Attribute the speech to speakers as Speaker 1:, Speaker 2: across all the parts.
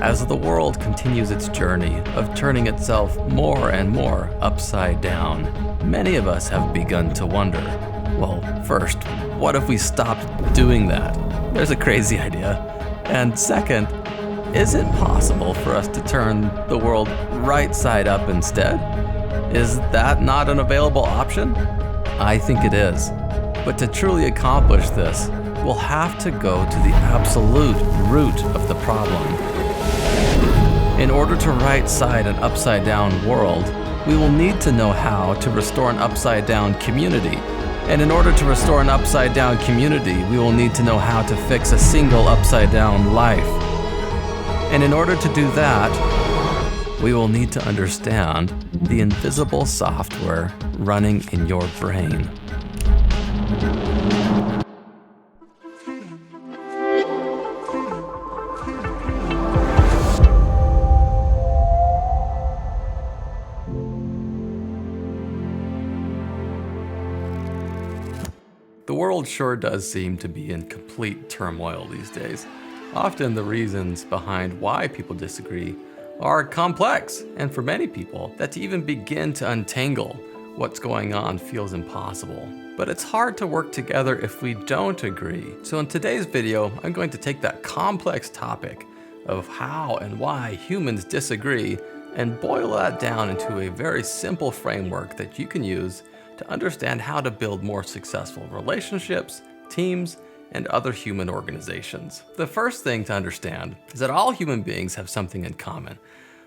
Speaker 1: as the world continues its journey of turning itself more and more upside down, many of us have begun to wonder, well, first, what if we stopped doing that? There's a crazy idea. And second, is it possible for us to turn the world right side up instead? Is that not an available option? I think it is. But to truly accomplish this, we'll have to go to the absolute root of the problem. In order to right-side an upside-down world, we will need to know how to restore an upside-down community. And in order to restore an upside-down community, we will need to know how to fix a single upside-down life. And in order to do that, we will need to understand the invisible software running in your brain. The world sure does seem to be in complete turmoil these days. Often the reasons behind why people disagree are complex, and for many people, that to even begin to untangle what's going on feels impossible. But it's hard to work together if we don't agree. So in today's video, I'm going to take that complex topic of how and why humans disagree and boil that down into a very simple framework that you can use to understand how to build more successful relationships, teams, and other human organizations. The first thing to understand is that all human beings have something in common,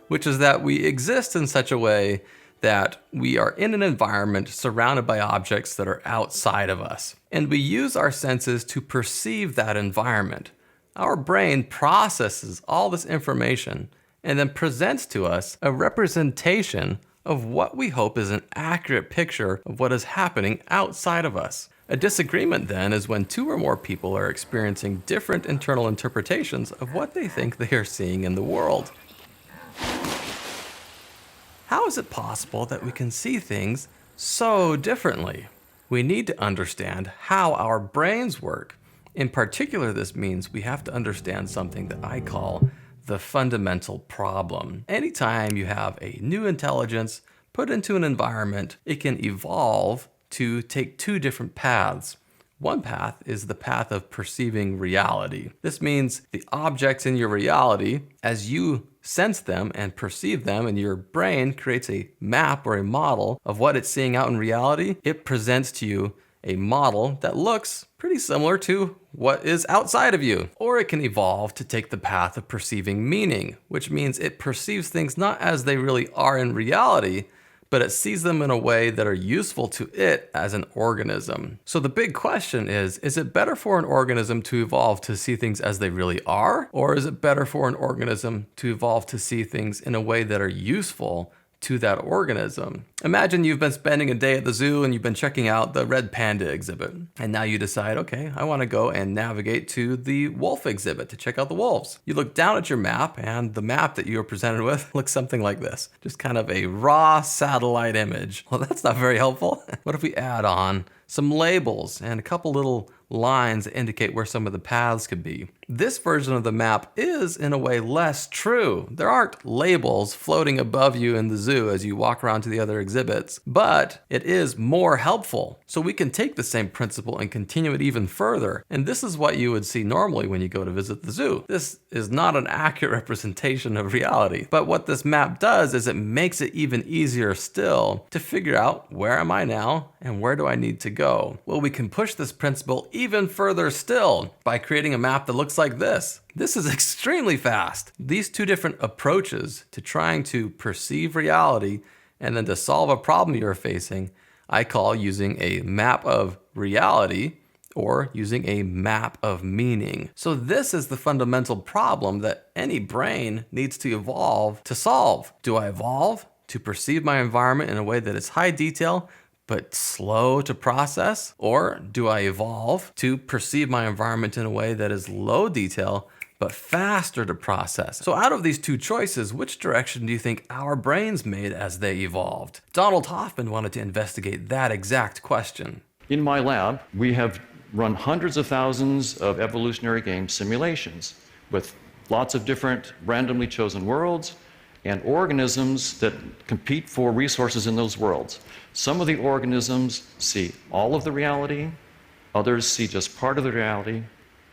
Speaker 1: which is that we exist in such a way that we are in an environment surrounded by objects that are outside of us. And we use our senses to perceive that environment. Our brain processes all this information and then presents to us a representation of what we hope is an accurate picture of what is happening outside of us. A disagreement then is when two or more people are experiencing different internal interpretations of what they think they are seeing in the world. How is it possible that we can see things so differently? We need to understand how our brains work. In particular, this means we have to understand something that I call the fundamental problem. Anytime you have a new intelligence put into an environment, it can evolve to take two different paths. One path is the path of perceiving reality. This means the objects in your reality, as you sense them and perceive them, and your brain creates a map or a model of what it's seeing out in reality, it presents to you a model that looks pretty similar to what is outside of you. Or it can evolve to take the path of perceiving meaning, which means it perceives things not as they really are in reality, but it sees them in a way that are useful to it as an organism. So the big question is it better for an organism to evolve to see things as they really are? Or is it better for an organism to evolve to see things in a way that are useful to that organism? Imagine you've been spending a day at the zoo and you've been checking out the red panda exhibit. And now you decide, okay, I want to go and navigate to the wolf exhibit to check out the wolves. You look down at your map, and the map that you were presented with looks something like this. Just kind of a raw satellite image. Well, that's not very helpful. What if we add on some labels and a couple little lines that indicate where some of the paths could be? This version of the map is, in a way, less true. There aren't labels floating above you in the zoo as you walk around to the other exhibits, but it is more helpful. So we can take the same principle and continue it even further. And this is what you would see normally when you go to visit the zoo. This is not an accurate representation of reality. But what this map does is it makes it even easier still to figure out, where am I now and where do I need to go? Well, we can push this principle even further still by creating a map that looks like this. This is extremely fast. These two different approaches to trying to perceive reality and then to solve a problem you're facing, I call using a map of reality or using a map of meaning. So this is the fundamental problem that any brain needs to evolve to solve. Do I evolve to perceive my environment in a way that is high detail but slow to process? Or do I evolve to perceive my environment in a way that is low detail but faster to process? So out of these two choices, which direction do you think our brains made as they evolved? Donald Hoffman wanted to investigate that exact question.
Speaker 2: In my lab, we have run hundreds of thousands of evolutionary game simulations with lots of different randomly chosen worlds, and organisms that compete for resources in those worlds. Some of the organisms see all of the reality, others see just part of the reality,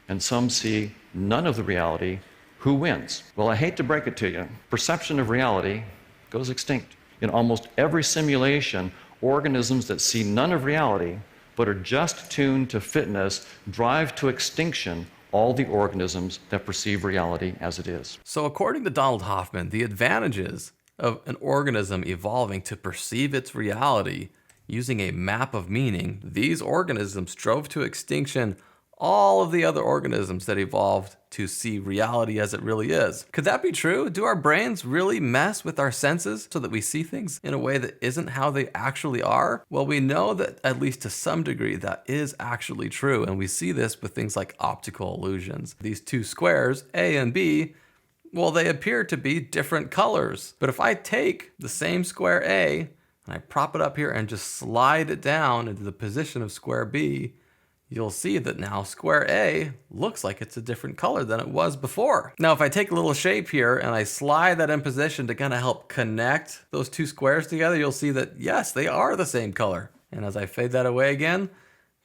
Speaker 2: and some see none of the reality. Who wins? Well, I hate to break it to you. Perception of reality goes extinct. In almost every simulation, organisms that see none of reality but are just tuned to fitness drive to extinction all the organisms that perceive reality as it is.
Speaker 1: So according to Donald Hoffman, the advantages of an organism evolving to perceive its reality using a map of meaning, these organisms drove to extinction all of the other organisms that evolved to see reality as it really is. Could that be true? Do our brains really mess with our senses so that we see things in a way that isn't how they actually are? Well, we know that at least to some degree that is actually true, and we see this with things like optical illusions. These two squares, A and B, well, they appear to be different colors. But if I take the same square A and I prop it up here and just slide it down into the position of square B, you'll see that now square A looks like it's a different color than it was before. Now, if I take a little shape here and I slide that in position to kind of help connect those two squares together, you'll see that yes, they are the same color. And as I fade that away again,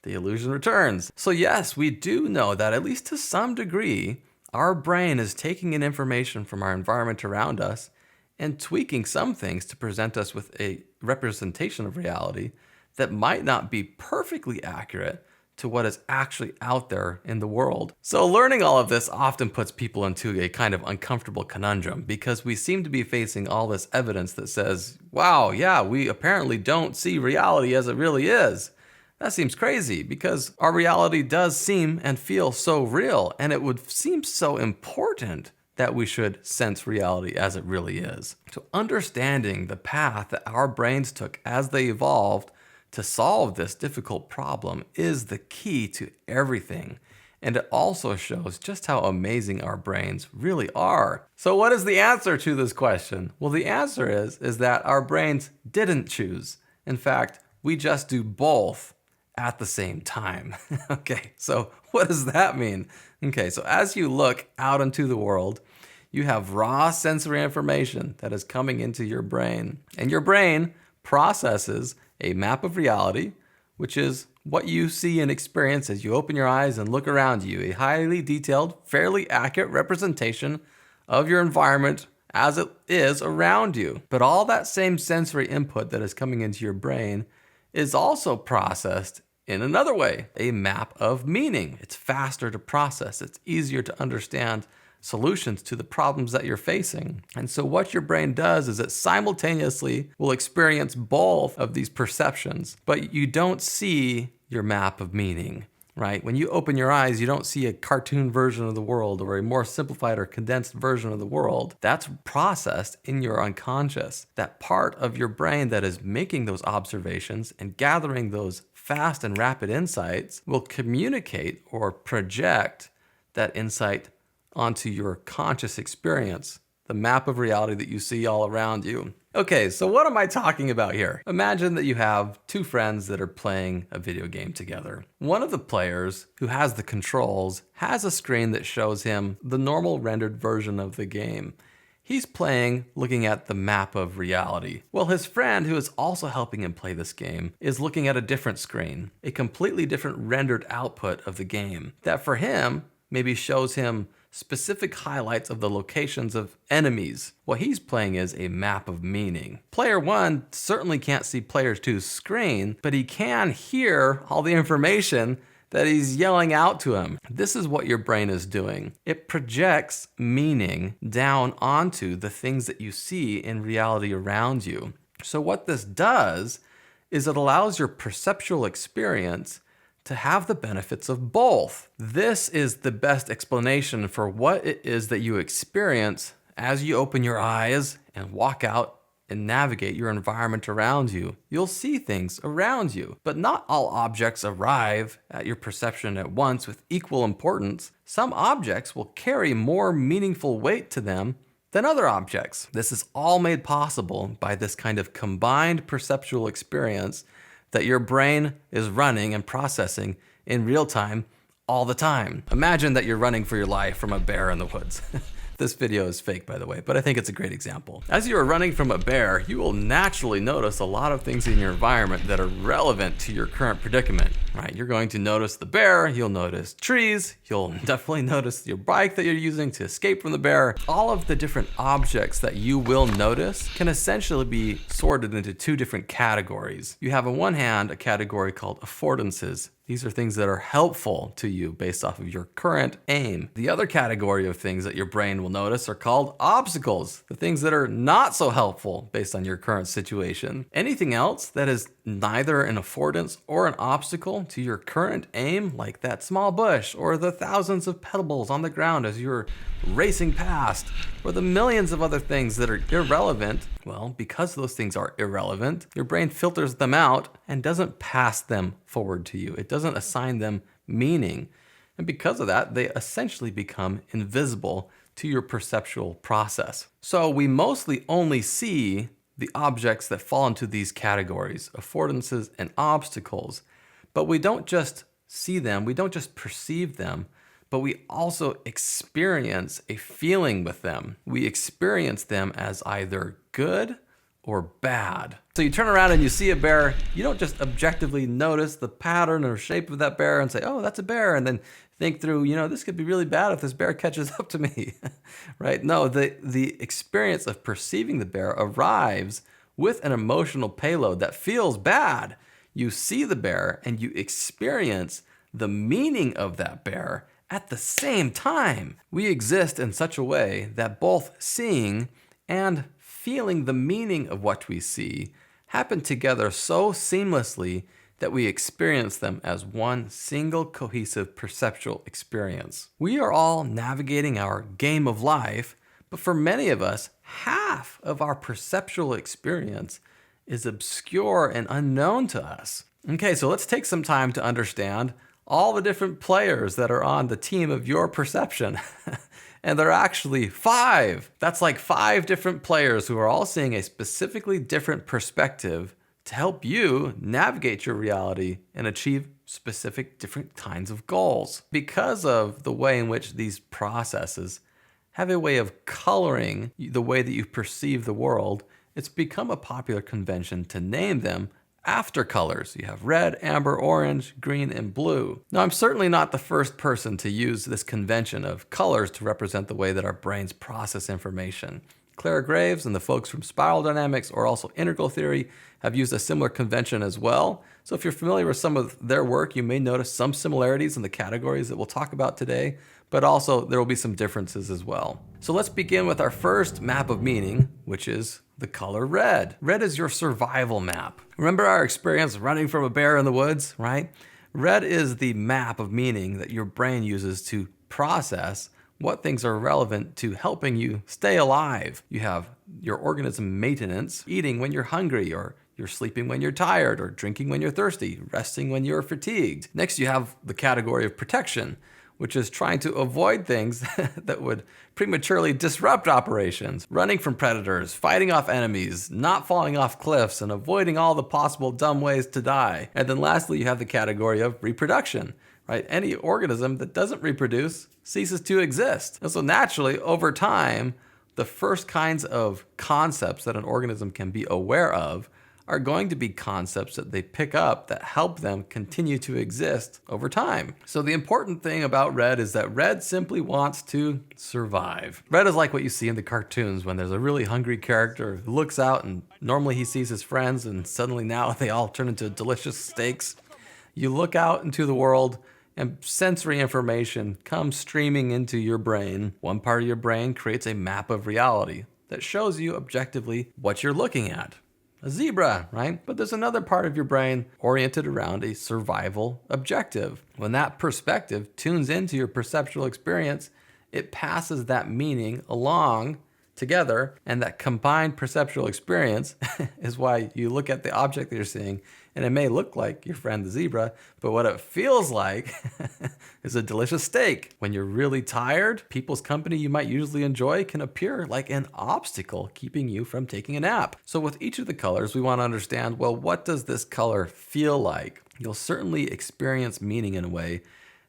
Speaker 1: the illusion returns. So yes, we do know that at least to some degree, our brain is taking in information from our environment around us and tweaking some things to present us with a representation of reality that might not be perfectly accurate to what is actually out there in the world. So learning all of this often puts people into a kind of uncomfortable conundrum because we seem to be facing all this evidence that says, wow, yeah, we apparently don't see reality as it really is. That seems crazy because our reality does seem and feel so real, and it would seem so important that we should sense reality as it really is. So understanding the path that our brains took as they evolved to solve this difficult problem is the key to everything. And it also shows just how amazing our brains really are. So what is the answer to this question? Well, the answer is that our brains didn't choose. In fact, we just do both at the same time. Okay, so what does that mean? Okay, so as you look out into the world, you have raw sensory information that is coming into your brain. And your brain processes a map of reality, which is what you see and experience as you open your eyes and look around you, a highly detailed, fairly accurate representation of your environment as it is around you. But all that same sensory input that is coming into your brain is also processed in another way, a map of meaning. It's faster to process, it's easier to understand solutions to the problems that you're facing. And so what your brain does is it simultaneously will experience both of these perceptions, but you don't see your map of meaning, right? When you open your eyes, you don't see a cartoon version of the world or a more simplified or condensed version of the world. That's processed in your unconscious. That part of your brain that is making those observations and gathering those fast and rapid insights will communicate or project that insight onto your conscious experience, the map of reality that you see all around you. Okay, so what am I talking about here? Imagine that you have two friends that are playing a video game together. One of the players, who has the controls, has a screen that shows him the normal rendered version of the game. He's playing, looking at the map of reality. Well, his friend, who is also helping him play this game, is looking at a different screen, a completely different rendered output of the game, that for him maybe shows him specific highlights of the locations of enemies. What he's playing is a map of meaning. Player 1 certainly can't see player 2's screen, but he can hear all the information that he's yelling out to him. This is what your brain is doing. It projects meaning down onto the things that you see in reality around you. So what this does is it allows your perceptual experience to have the benefits of both. This is the best explanation for what it is that you experience as you open your eyes and walk out and navigate your environment around you. You'll see things around you, but not all objects arrive at your perception at once with equal importance. Some objects will carry more meaningful weight to them than other objects. This is all made possible by this kind of combined perceptual experience that your brain is running and processing in real time all the time. Imagine that you're running for your life from a bear in the woods. This video is fake, by the way, but I think it's a great example. As you are running from a bear, you will naturally notice a lot of things in your environment that are relevant to your current predicament, right? You're going to notice the bear, you'll notice trees, you'll definitely notice your bike that you're using to escape from the bear. All of the different objects that you will notice can essentially be sorted into two different categories. You have on one hand a category called affordances. These are things that are helpful to you based off of your current aim. The other category of things that your brain will notice are called obstacles, the things that are not so helpful based on your current situation. Anything else that is neither an affordance or an obstacle to your current aim, like that small bush or the thousands of pebbles on the ground as you're racing past, or the millions of other things that are irrelevant, well, because those things are irrelevant, your brain filters them out and doesn't pass them forward to you. It doesn't assign them meaning. And because of that, they essentially become invisible to your perceptual process. So we mostly only see the objects that fall into these categories, affordances and obstacles, but we don't just see them, we don't just perceive them, but we also experience a feeling with them. We experience them as either good or bad. So you turn around and you see a bear, you don't just objectively notice the pattern or shape of that bear and say, oh, that's a bear, and then think through, this could be really bad if this bear catches up to me, right? No, the experience of perceiving the bear arrives with an emotional payload that feels bad. You see the bear and you experience the meaning of that bear at the same time. We exist in such a way that both seeing and feeling the meaning of what we see happen together so seamlessly that we experience them as one single cohesive perceptual experience. We are all navigating our game of life, but for many of us, half of our perceptual experience is obscure and unknown to us. Okay, so let's take some time to understand all the different players that are on the team of your perception. And there are actually 5. That's like 5 different players who are all seeing a specifically different perspective to help you navigate your reality and achieve specific different kinds of goals. Because of the way in which these processes have a way of coloring the way that you perceive the world, it's become a popular convention to name them after colors. You have red, amber, orange, green, and blue. Now, I'm certainly not the first person to use this convention of colors to represent the way that our brains process information. Clara Graves and the folks from spiral dynamics, or also integral theory, have used a similar convention as well. So if you're familiar with some of their work, you may notice some similarities in the categories that we'll talk about today, but also there will be some differences as well. So let's begin with our first map of meaning, which is the color red. Red is your survival map. Remember our experience running from a bear in the woods, right? Red is the map of meaning that your brain uses to process what things are relevant to helping you stay alive. You have your organism maintenance, eating when you're hungry, or you're sleeping when you're tired, or drinking when you're thirsty, resting when you're fatigued. Next, you have the category of protection, which is trying to avoid things that would prematurely disrupt operations, running from predators, fighting off enemies, not falling off cliffs, and avoiding all the possible dumb ways to die. And then lastly, you have the category of reproduction, right? Any organism that doesn't reproduce ceases to exist. And so naturally, over time, the first kinds of concepts that an organism can be aware of are going to be concepts that they pick up that help them continue to exist over time. So the important thing about red is that red simply wants to survive. Red is like what you see in the cartoons when there's a really hungry character who looks out and normally he sees his friends and suddenly now they all turn into delicious steaks. You look out into the world and sensory information comes streaming into your brain. One part of your brain creates a map of reality that shows you objectively what you're looking at. A zebra, right? But there's another part of your brain oriented around a survival objective. When that perspective tunes into your perceptual experience, it passes that meaning along together, and that combined perceptual experience is why you look at the object that you're seeing, and it may look like your friend the zebra, but what it feels like is a delicious steak. When you're really tired, people's company you might usually enjoy can appear like an obstacle keeping you from taking a nap. So with each of the colors, we want to understand, well, what does this color feel like? You'll certainly experience meaning in a way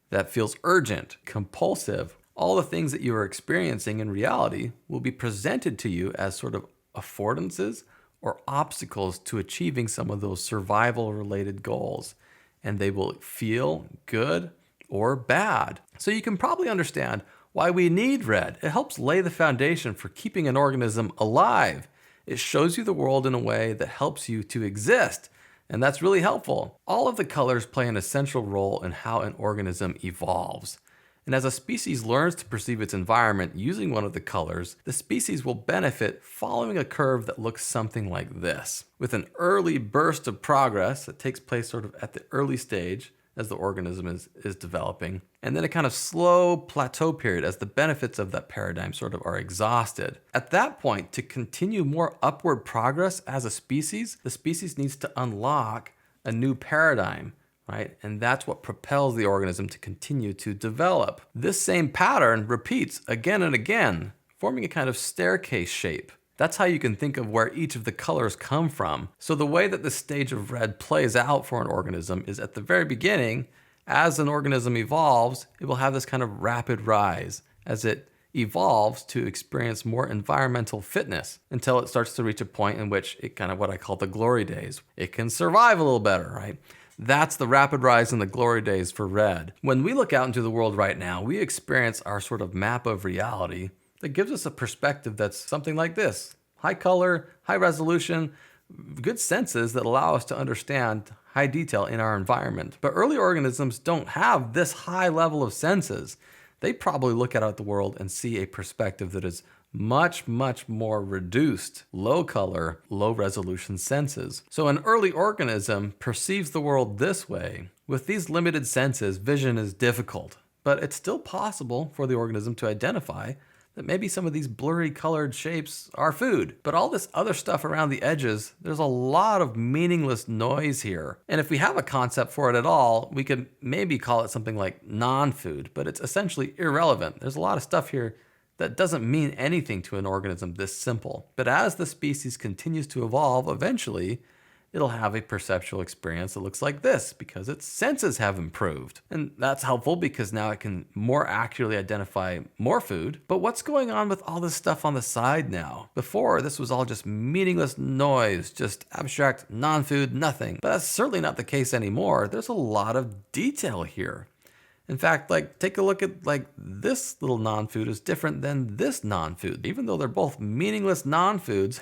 Speaker 1: that feels urgent, compulsive, All the things that you are experiencing in reality will be presented to you as sort of affordances or obstacles to achieving some of those survival related goals. And they will feel good or bad. So you can probably understand why we need red. It helps lay the foundation for keeping an organism alive. It shows you the world in a way that helps you to exist. And that's really helpful. All of the colors play an essential role in how an organism evolves. And as a species learns to perceive its environment using one of the colors, the species will benefit following a curve that looks something like this, with an early burst of progress that takes place sort of at the early stage as the organism is developing, and then a kind of slow plateau period as the benefits of that paradigm sort of are exhausted. At that point, to continue more upward progress as a species, the species needs to unlock a new paradigm, right? And that's what propels the organism to continue to develop. This same pattern repeats again and again, forming a kind of staircase shape. That's how you can think of where each of the colors come from. So the way that the stage of red plays out for an organism is at the very beginning, as an organism evolves, it will have this kind of rapid rise as it evolves to experience more environmental fitness until it starts to reach a point in which it kind of what I call the glory days. It can survive a little better, right? That's the rapid rise in the glory days for red. When we look out into the world right now, we experience our sort of map of reality that gives us a perspective that's something like this. High color, high resolution, good senses that allow us to understand high detail in our environment. But early organisms don't have this high level of senses. They probably look out at the world and see a perspective that is much, much more reduced, low color, low resolution senses. So an early organism perceives the world this way. With these limited senses, vision is difficult, but it's still possible for the organism to identify that maybe some of these blurry colored shapes are food. But all this other stuff around the edges, there's a lot of meaningless noise here. And if we have a concept for it at all, we could maybe call it something like non-food, but it's essentially irrelevant. There's a lot of stuff here that doesn't mean anything to an organism this simple. But as the species continues to evolve, eventually it'll have a perceptual experience that looks like this because its senses have improved. And that's helpful because now it can more accurately identify more food. But what's going on with all this stuff on the side now? Before, this was all just meaningless noise, just abstract non-food nothing. But that's certainly not the case anymore. There's a lot of detail here. In fact, take a look at this little non-food is different than this non-food. Even though they're both meaningless non-foods,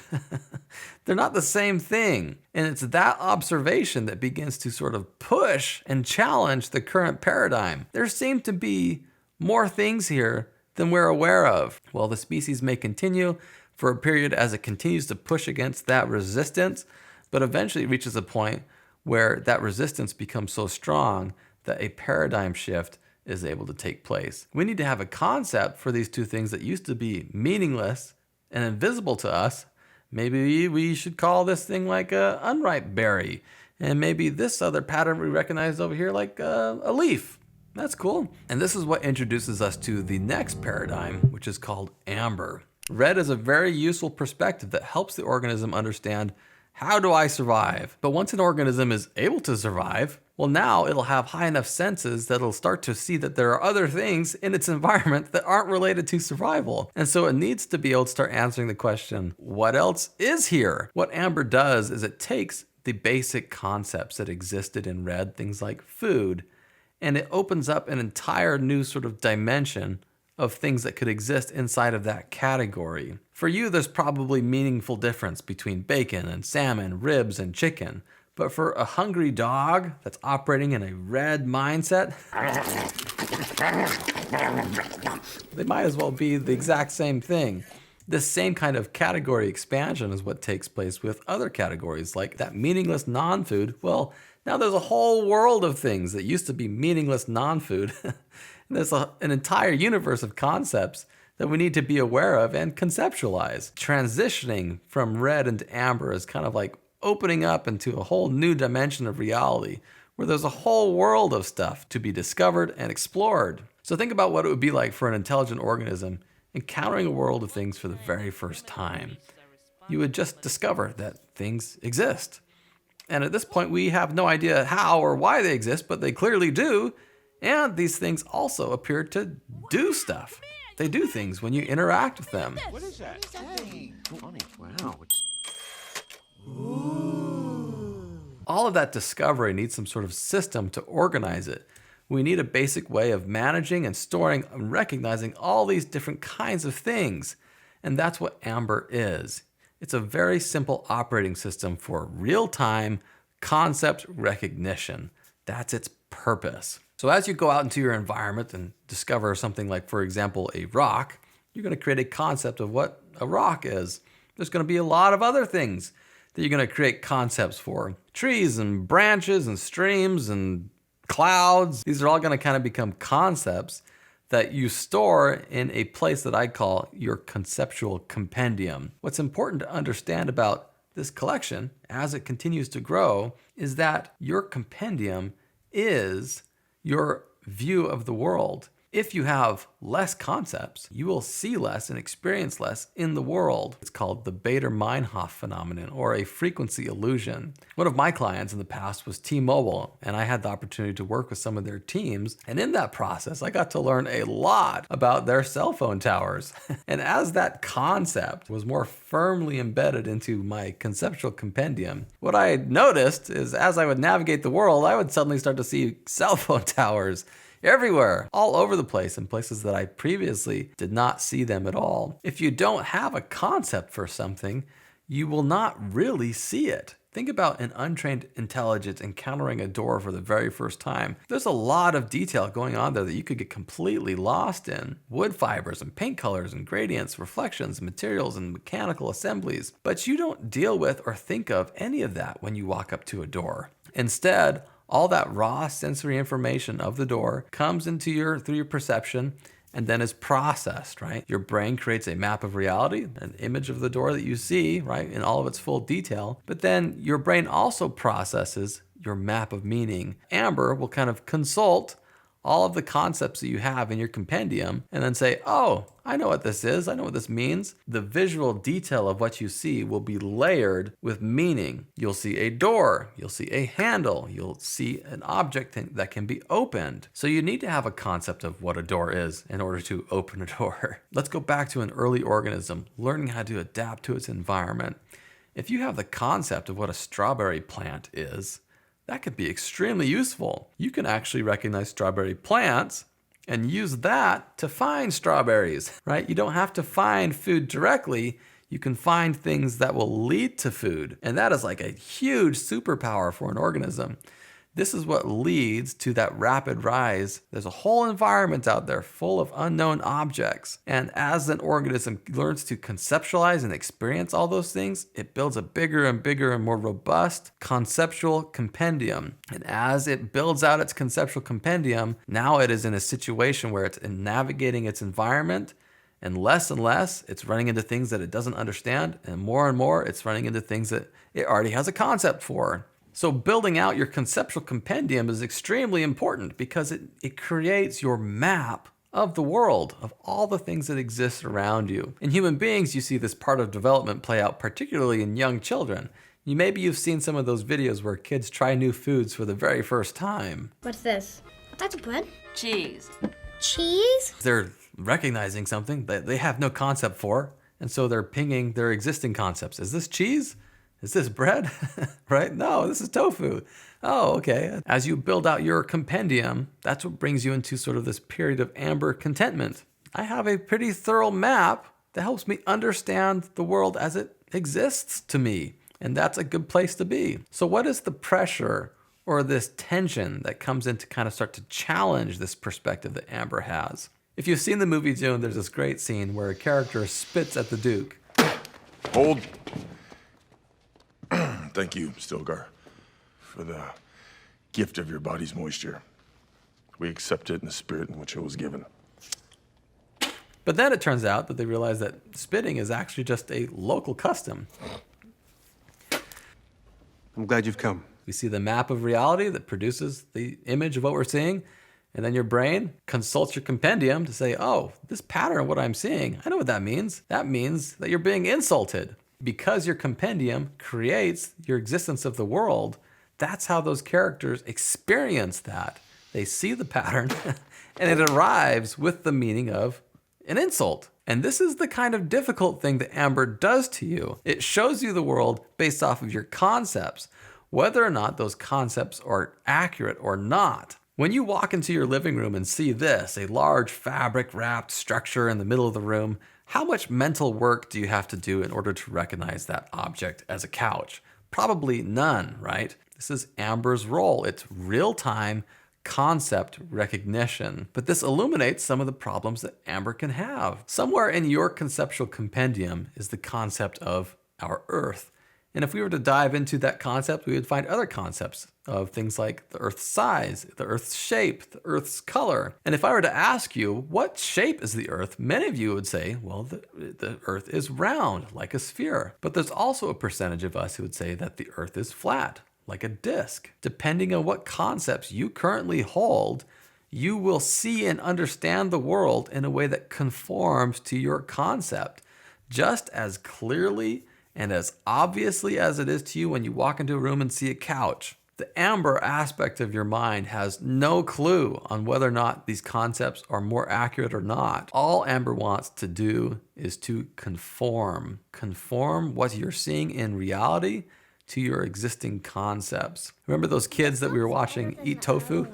Speaker 1: they're not the same thing. And it's that observation that begins to sort of push and challenge the current paradigm. There seem to be more things here than we're aware of. Well, the species may continue for a period as it continues to push against that resistance, but eventually it reaches a point where that resistance becomes so strong that a paradigm shift is able to take place. We need to have a concept for these two things that used to be meaningless and invisible to us. Maybe we should call this thing like an unripe berry. And maybe this other pattern we recognize over here like a leaf. That's cool. And this is what introduces us to the next paradigm, which is called amber. Red is a very useful perspective that helps the organism understand, how do I survive? But once an organism is able to survive, well, now it'll have high enough senses that it'll start to see that there are other things in its environment that aren't related to survival. And so it needs to be able to start answering the question, what else is here? What amber does is it takes the basic concepts that existed in red, things like food, and it opens up an entire new sort of dimension of things that could exist inside of that category. For you, there's probably meaningful difference between bacon and salmon, ribs and chicken. But for a hungry dog that's operating in a red mindset, they might as well be the exact same thing. This same kind of category expansion is what takes place with other categories, like that meaningless non-food. Well, now there's a whole world of things that used to be meaningless non-food. There's an entire universe of concepts that we need to be aware of and conceptualize. Transitioning from red into amber is kind of like opening up into a whole new dimension of reality where there's a whole world of stuff to be discovered and explored. So think about what it would be like for an intelligent organism encountering a world of things for the very first time. You would just discover that things exist. And at this point, we have no idea how or why they exist, but they clearly do. And these things also appear to do stuff. They do things when you interact with them.
Speaker 3: What is that? Hey, funny. Wow.
Speaker 1: All of that discovery needs some sort of system to organize it. We need a basic way of managing and storing and recognizing all these different kinds of things. And that's what Amber is. It's a very simple operating system for real-time concept recognition. That's its purpose. So as you go out into your environment and discover something like, for example, a rock, you're going to create a concept of what a rock is. There's going to be a lot of other things that you're going to create concepts for. Trees and branches and streams and clouds. These are all going to kind of become concepts that you store in a place that I call your conceptual compendium. What's important to understand about this collection as it continues to grow is that your compendium is your view of the world. If you have less concepts, you will see less and experience less in the world. It's called the Bader-Meinhof phenomenon, or a frequency illusion. One of my clients in the past was T-Mobile, and I had the opportunity to work with some of their teams. And in that process, I got to learn a lot about their cell phone towers. And as that concept was more firmly embedded into my conceptual compendium, what I noticed is as I would navigate the world, I would suddenly start to see cell phone towers everywhere, all over the place, in places that I previously did not see them at all. If you don't have a concept for something, you will not really see it. Think about an untrained intelligence encountering a door for the very first time. There's a lot of detail going on there that you could get completely lost in. Wood fibers and paint colors and gradients, reflections, materials and mechanical assemblies. But you don't deal with or think of any of that when you walk up to a door. Instead, all that raw sensory information of the door comes into through your perception and then is processed, right? Your brain creates a map of reality, an image of the door that you see, right, in all of its full detail. But then your brain also processes your map of meaning. Amber will kind of consult all of the concepts that you have in your compendium and then say, oh, I know what this is. I know what this means. The visual detail of what you see will be layered with meaning. You'll see a door. You'll see a handle. You'll see an object that can be opened. So you need to have a concept of what a door is in order to open a door. Let's go back to an early organism, learning how to adapt to its environment. If you have the concept of what a strawberry plant is, that could be extremely useful. You can actually recognize strawberry plants and use that to find strawberries, right? You don't have to find food directly. You can find things that will lead to food. And that is like a huge superpower for an organism. This is what leads to that rapid rise. There's a whole environment out there full of unknown objects. And as an organism learns to conceptualize and experience all those things, it builds a bigger and bigger and more robust conceptual compendium. And as it builds out its conceptual compendium, now it is in a situation where it's navigating its environment, and less it's running into things that it doesn't understand, and more it's running into things that it already has a concept for. So building out your conceptual compendium is extremely important because it creates your map of the world, of all the things that exist around you. In human beings, you see this part of development play out particularly in young children. Maybe you've seen some of those videos where kids try new foods for the very first time.
Speaker 4: What's this? That's bread.
Speaker 5: Cheese.
Speaker 4: Cheese?
Speaker 1: They're recognizing something that they have no concept for, and so they're pinging their existing concepts. Is this cheese? Is this bread? Right? No, this is tofu. Oh, okay. As you build out your compendium, that's what brings you into sort of this period of amber contentment. I have a pretty thorough map that helps me understand the world as it exists to me, and that's a good place to be. So what is the pressure or this tension that comes in to kind of start to challenge this perspective that Amber has? If you've seen the movie Dune, there's this great scene where a character spits at the Duke.
Speaker 6: Hold. Thank you, Stilgar, for the gift of your body's moisture. We accept it in the spirit in which it was given.
Speaker 1: But then it turns out that they realize that spitting is actually just a local custom.
Speaker 3: I'm glad you've come.
Speaker 1: We see the map of reality that produces the image of what we're seeing, and then your brain consults your compendium to say, oh, this pattern of what I'm seeing, I know what that means. That means that you're being insulted. Because your compendium creates your existence of the world, that's how those characters experience that. They see the pattern and it arrives with the meaning of an insult. And this is the kind of difficult thing that Amber does to you. It shows you the world based off of your concepts, whether or not those concepts are accurate or not. When you walk into your living room and see this, a large fabric-wrapped structure in the middle of the room, how much mental work do you have to do in order to recognize that object as a couch? Probably none, right? This is Amber's role. It's real-time concept recognition. But this illuminates some of the problems that Amber can have. Somewhere in your conceptual compendium is the concept of our Earth. And if we were to dive into that concept, we would find other concepts of things like the Earth's size, the Earth's shape, the Earth's color. And if I were to ask you, what shape is the Earth? Many of you would say, well, the Earth is round, like a sphere. But there's also a percentage of us who would say that the Earth is flat, like a disc. Depending on what concepts you currently hold, you will see and understand the world in a way that conforms to your concept, just as clearly and as obviously as it is to you when you walk into a room and see a couch. The Amber aspect of your mind has no clue on whether or not these concepts are more accurate or not. All Amber wants to do is to conform. Conform what you're seeing in reality to your existing concepts. Remember those kids that we were watching eat tofu?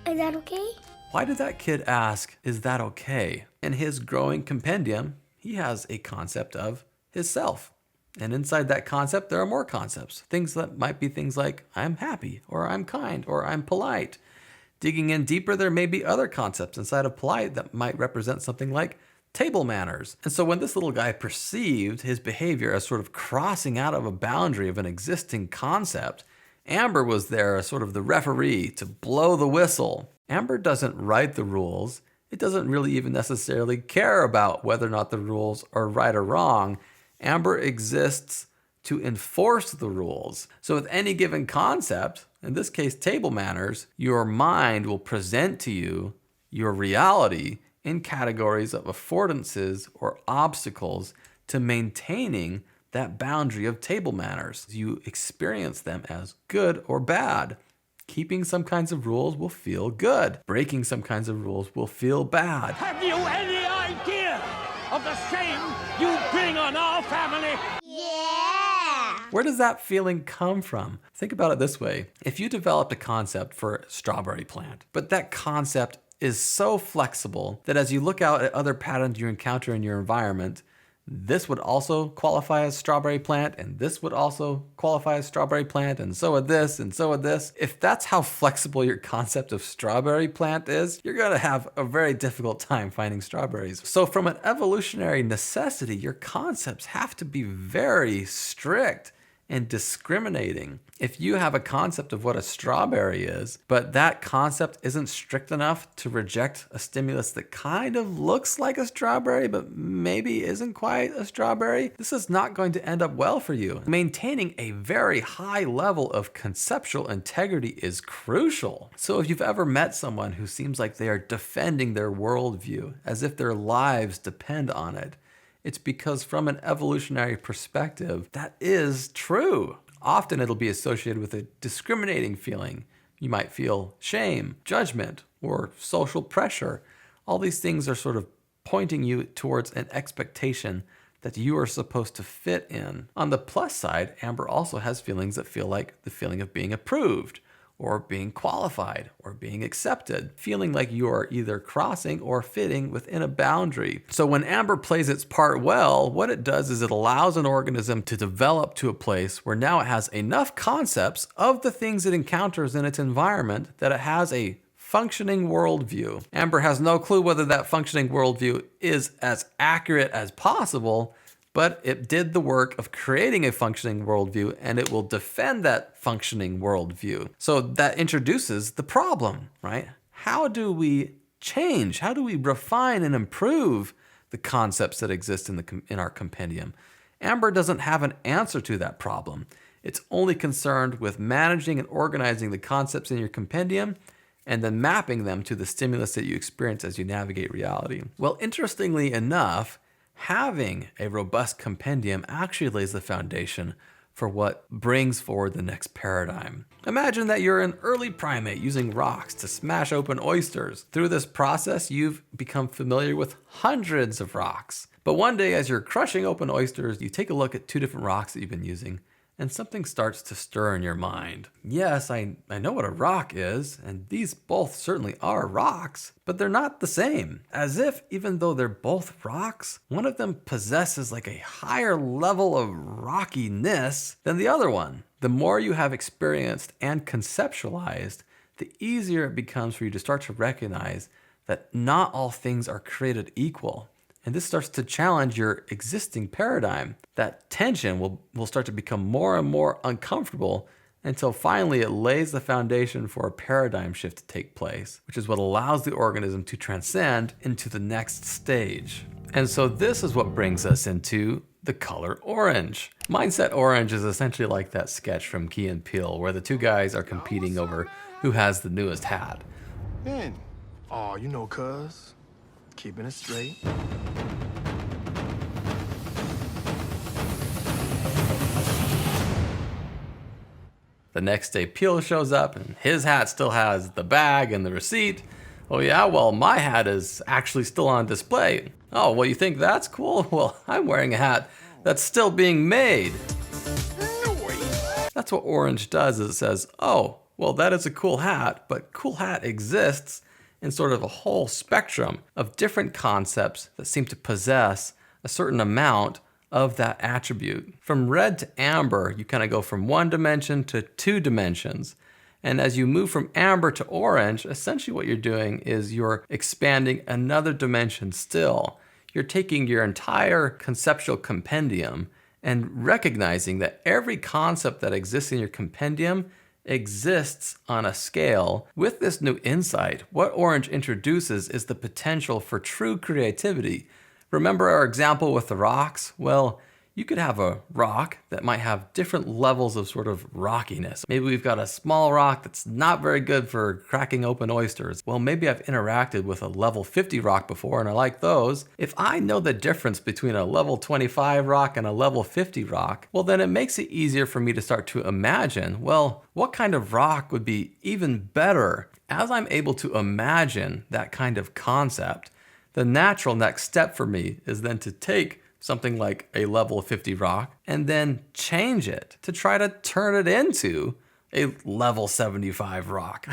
Speaker 4: Is that okay?
Speaker 1: Why did that kid ask, is that okay? In his growing compendium, he has a concept of his self. And inside that concept, there are more concepts. Things that might be things like, I'm happy, or I'm kind, or I'm polite. Digging in deeper, there may be other concepts inside of polite that might represent something like table manners. And so when this little guy perceived his behavior as sort of crossing out of a boundary of an existing concept, Amber was there as sort of the referee to blow the whistle. Amber doesn't write the rules. It doesn't really even necessarily care about whether or not the rules are right or wrong. Amber exists to enforce the rules. So with any given concept, in this case table manners, your mind will present to you your reality in categories of affordances or obstacles to maintaining that boundary of table manners. You experience them as good or bad. Keeping some kinds of rules will feel good. Breaking some kinds of rules will feel bad.
Speaker 5: Have you any idea of the shame you bring on our family?
Speaker 4: Yeah!
Speaker 1: Where does that feeling come from? Think about it this way. If you developed a concept for a strawberry plant, but that concept is so flexible that as you look out at other patterns you encounter in your environment, this would also qualify as strawberry plant, and this would also qualify as strawberry plant, and so would this, and so would this. If that's how flexible your concept of strawberry plant is, you're gonna have a very difficult time finding strawberries. So from an evolutionary necessity, your concepts have to be very strict and discriminating. If you have a concept of what a strawberry is, but that concept isn't strict enough to reject a stimulus that kind of looks like a strawberry, but maybe isn't quite a strawberry, this is not going to end up well for you. Maintaining a very high level of conceptual integrity is crucial. So if you've ever met someone who seems like they are defending their worldview as if their lives depend on it, it's because from an evolutionary perspective, that is true. Often it'll be associated with a discriminating feeling. You might feel shame, judgment, or social pressure. All these things are sort of pointing you towards an expectation that you are supposed to fit in. On the plus side, Amber also has feelings that feel like the feeling of being approved, or being qualified, or being accepted, feeling like you are either crossing or fitting within a boundary. So when Amber plays its part well, what it does is it allows an organism to develop to a place where now it has enough concepts of the things it encounters in its environment that it has a functioning worldview. Amber has no clue whether that functioning worldview is as accurate as possible, but it did the work of creating a functioning worldview, and it will defend that functioning worldview. So that introduces the problem, right? How do we change? How do we refine and improve the concepts that exist in our compendium? Amber doesn't have an answer to that problem. It's only concerned with managing and organizing the concepts in your compendium and then mapping them to the stimulus that you experience as you navigate reality. Well, interestingly enough, having a robust compendium actually lays the foundation for what brings forward the next paradigm. Imagine that you're an early primate using rocks to smash open oysters. Through this process, you've become familiar with hundreds of rocks. But one day, as you're crushing open oysters, you take a look at two different rocks that you've been using, and something starts to stir in your mind. Yes, I know what a rock is, and these both certainly are rocks, but they're not the same. As if, even though they're both rocks, one of them possesses like a higher level of rockiness than the other one. The more you have experienced and conceptualized, the easier it becomes for you to start to recognize that not all things are created equal. And this starts to challenge your existing paradigm. That tension will start to become more and more uncomfortable until finally it lays the foundation for a paradigm shift to take place, which is what allows the organism to transcend into the next stage. And so this is what brings us into the color orange. Mindset orange is essentially like that sketch from Key and Peele where the two guys are competing over who has the newest hat.
Speaker 3: Man. Oh, you know, cuz. Keeping it straight.
Speaker 1: The next day, Peele shows up and his hat still has the bag and the receipt. Oh yeah, well, my hat is actually still on display. Oh, well, you think that's cool? Well, I'm wearing a hat that's still being made. That's what orange does, is it says, oh, well, that is a cool hat, but cool hat exists in sort of a whole spectrum of different concepts that seem to possess a certain amount of that attribute. From red to amber, you kind of go from one dimension to two dimensions. And as you move from amber to orange, essentially what you're doing is you're expanding another dimension still. You're taking your entire conceptual compendium and recognizing that every concept that exists in your compendium exists on a scale. With this new insight, what orange introduces is the potential for true creativity. Remember our example with the rocks? Well, you could have a rock that might have different levels of sort of rockiness. Maybe we've got a small rock that's not very good for cracking open oysters. Well, maybe I've interacted with a level 50 rock before and I like those. If I know the difference between a level 25 rock and a level 50 rock, well, then it makes it easier for me to start to imagine, well, what kind of rock would be even better? As I'm able to imagine that kind of concept, the natural next step for me is then to take something like a level 50 rock and then change it to try to turn it into a level 75 rock,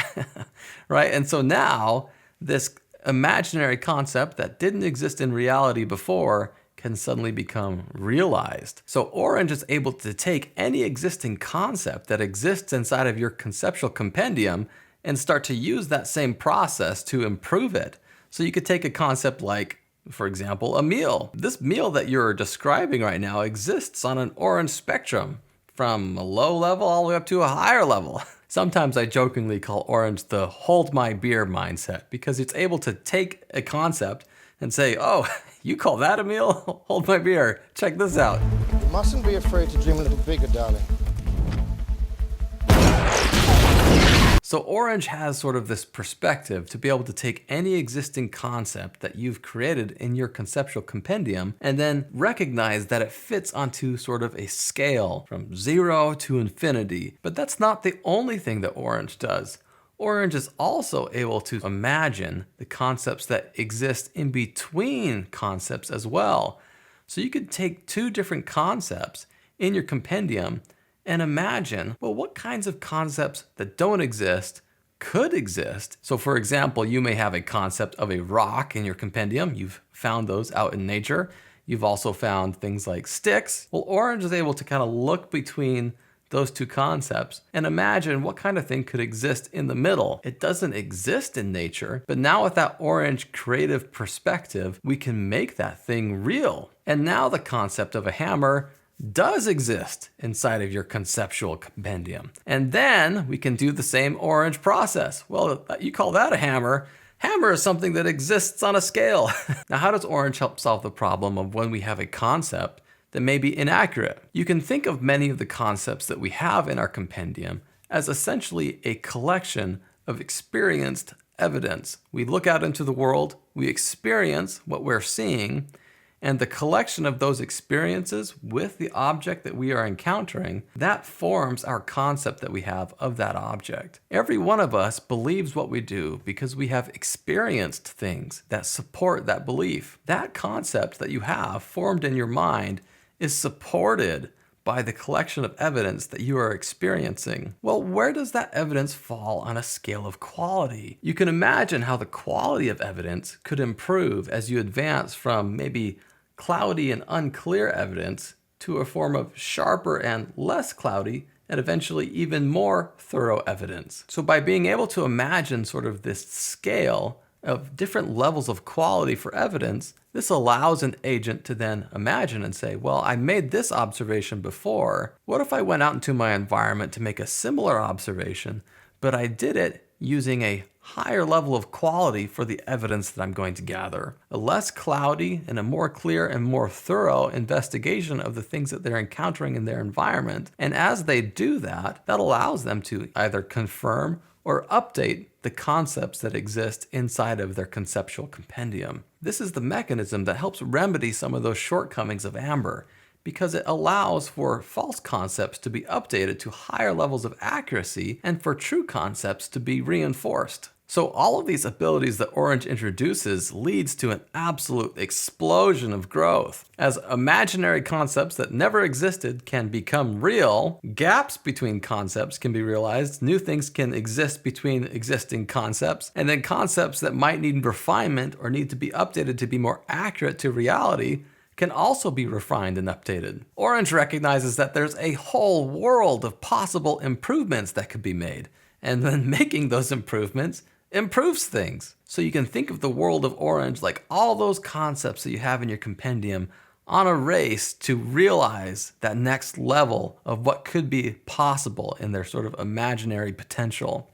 Speaker 1: right? And so now this imaginary concept that didn't exist in reality before can suddenly become realized. So orange is able to take any existing concept that exists inside of your conceptual compendium and start to use that same process to improve it. So you could take a concept like, for example, a meal. This meal that you're describing right now exists on an orange spectrum from a low level all the way up to a higher level. Sometimes I jokingly call orange the hold my beer mindset because it's able to take a concept and say, oh, you call that a meal? Hold my beer. Check this out.
Speaker 7: You mustn't be afraid to dream a little bigger, darling.
Speaker 1: So orange has sort of this perspective to be able to take any existing concept that you've created in your conceptual compendium and then recognize that it fits onto sort of a scale from 0 to infinity. But that's not the only thing that orange does. Orange is also able to imagine the concepts that exist in between concepts as well. So you could take two different concepts in your compendium and imagine, well, what kinds of concepts that don't exist could exist. So for example, you may have a concept of a rock in your compendium. You've found those out in nature. You've also found things like sticks. Well, orange is able to kind of look between those two concepts and imagine what kind of thing could exist in the middle. It doesn't exist in nature, but now with that orange creative perspective, we can make that thing real. And now the concept of a hammer does exist inside of your conceptual compendium. And then we can do the same orange process. Well, you call that a hammer. Hammer is something that exists on a scale. Now, how does orange help solve the problem of when we have a concept that may be inaccurate? You can think of many of the concepts that we have in our compendium as essentially a collection of experienced evidence. We look out into the world, we experience what we're seeing, And the collection of those experiences with the object that we are encountering, that forms our concept that we have of that object. Every one of us believes what we do because we have experienced things that support that belief. That concept that you have formed in your mind is supported by the collection of evidence that you are experiencing. Well, where does that evidence fall on a scale of quality? You can imagine how the quality of evidence could improve as you advance from maybe cloudy and unclear evidence to a form of sharper and less cloudy and eventually even more thorough evidence. So by being able to imagine sort of this scale of different levels of quality for evidence, this allows an agent to then imagine and say, well, I made this observation before. What if I went out into my environment to make a similar observation, but I did it using a higher level of quality for the evidence that I'm going to gather? A less cloudy and a more clear and more thorough investigation of the things that they're encountering in their environment. And as they do that, that allows them to either confirm or update the concepts that exist inside of their conceptual compendium. This is the mechanism that helps remedy some of those shortcomings of AMBER, because it allows for false concepts to be updated to higher levels of accuracy and for true concepts to be reinforced. So all of these abilities that Orange introduces leads to an absolute explosion of growth. As imaginary concepts that never existed can become real, gaps between concepts can be realized, new things can exist between existing concepts, and then concepts that might need refinement or need to be updated to be more accurate to reality can also be refined and updated. Orange recognizes that there's a whole world of possible improvements that could be made, and then making those improvements improves things. So you can think of the world of Orange like all those concepts that you have in your compendium on a race to realize that next level of what could be possible in their sort of imaginary potential.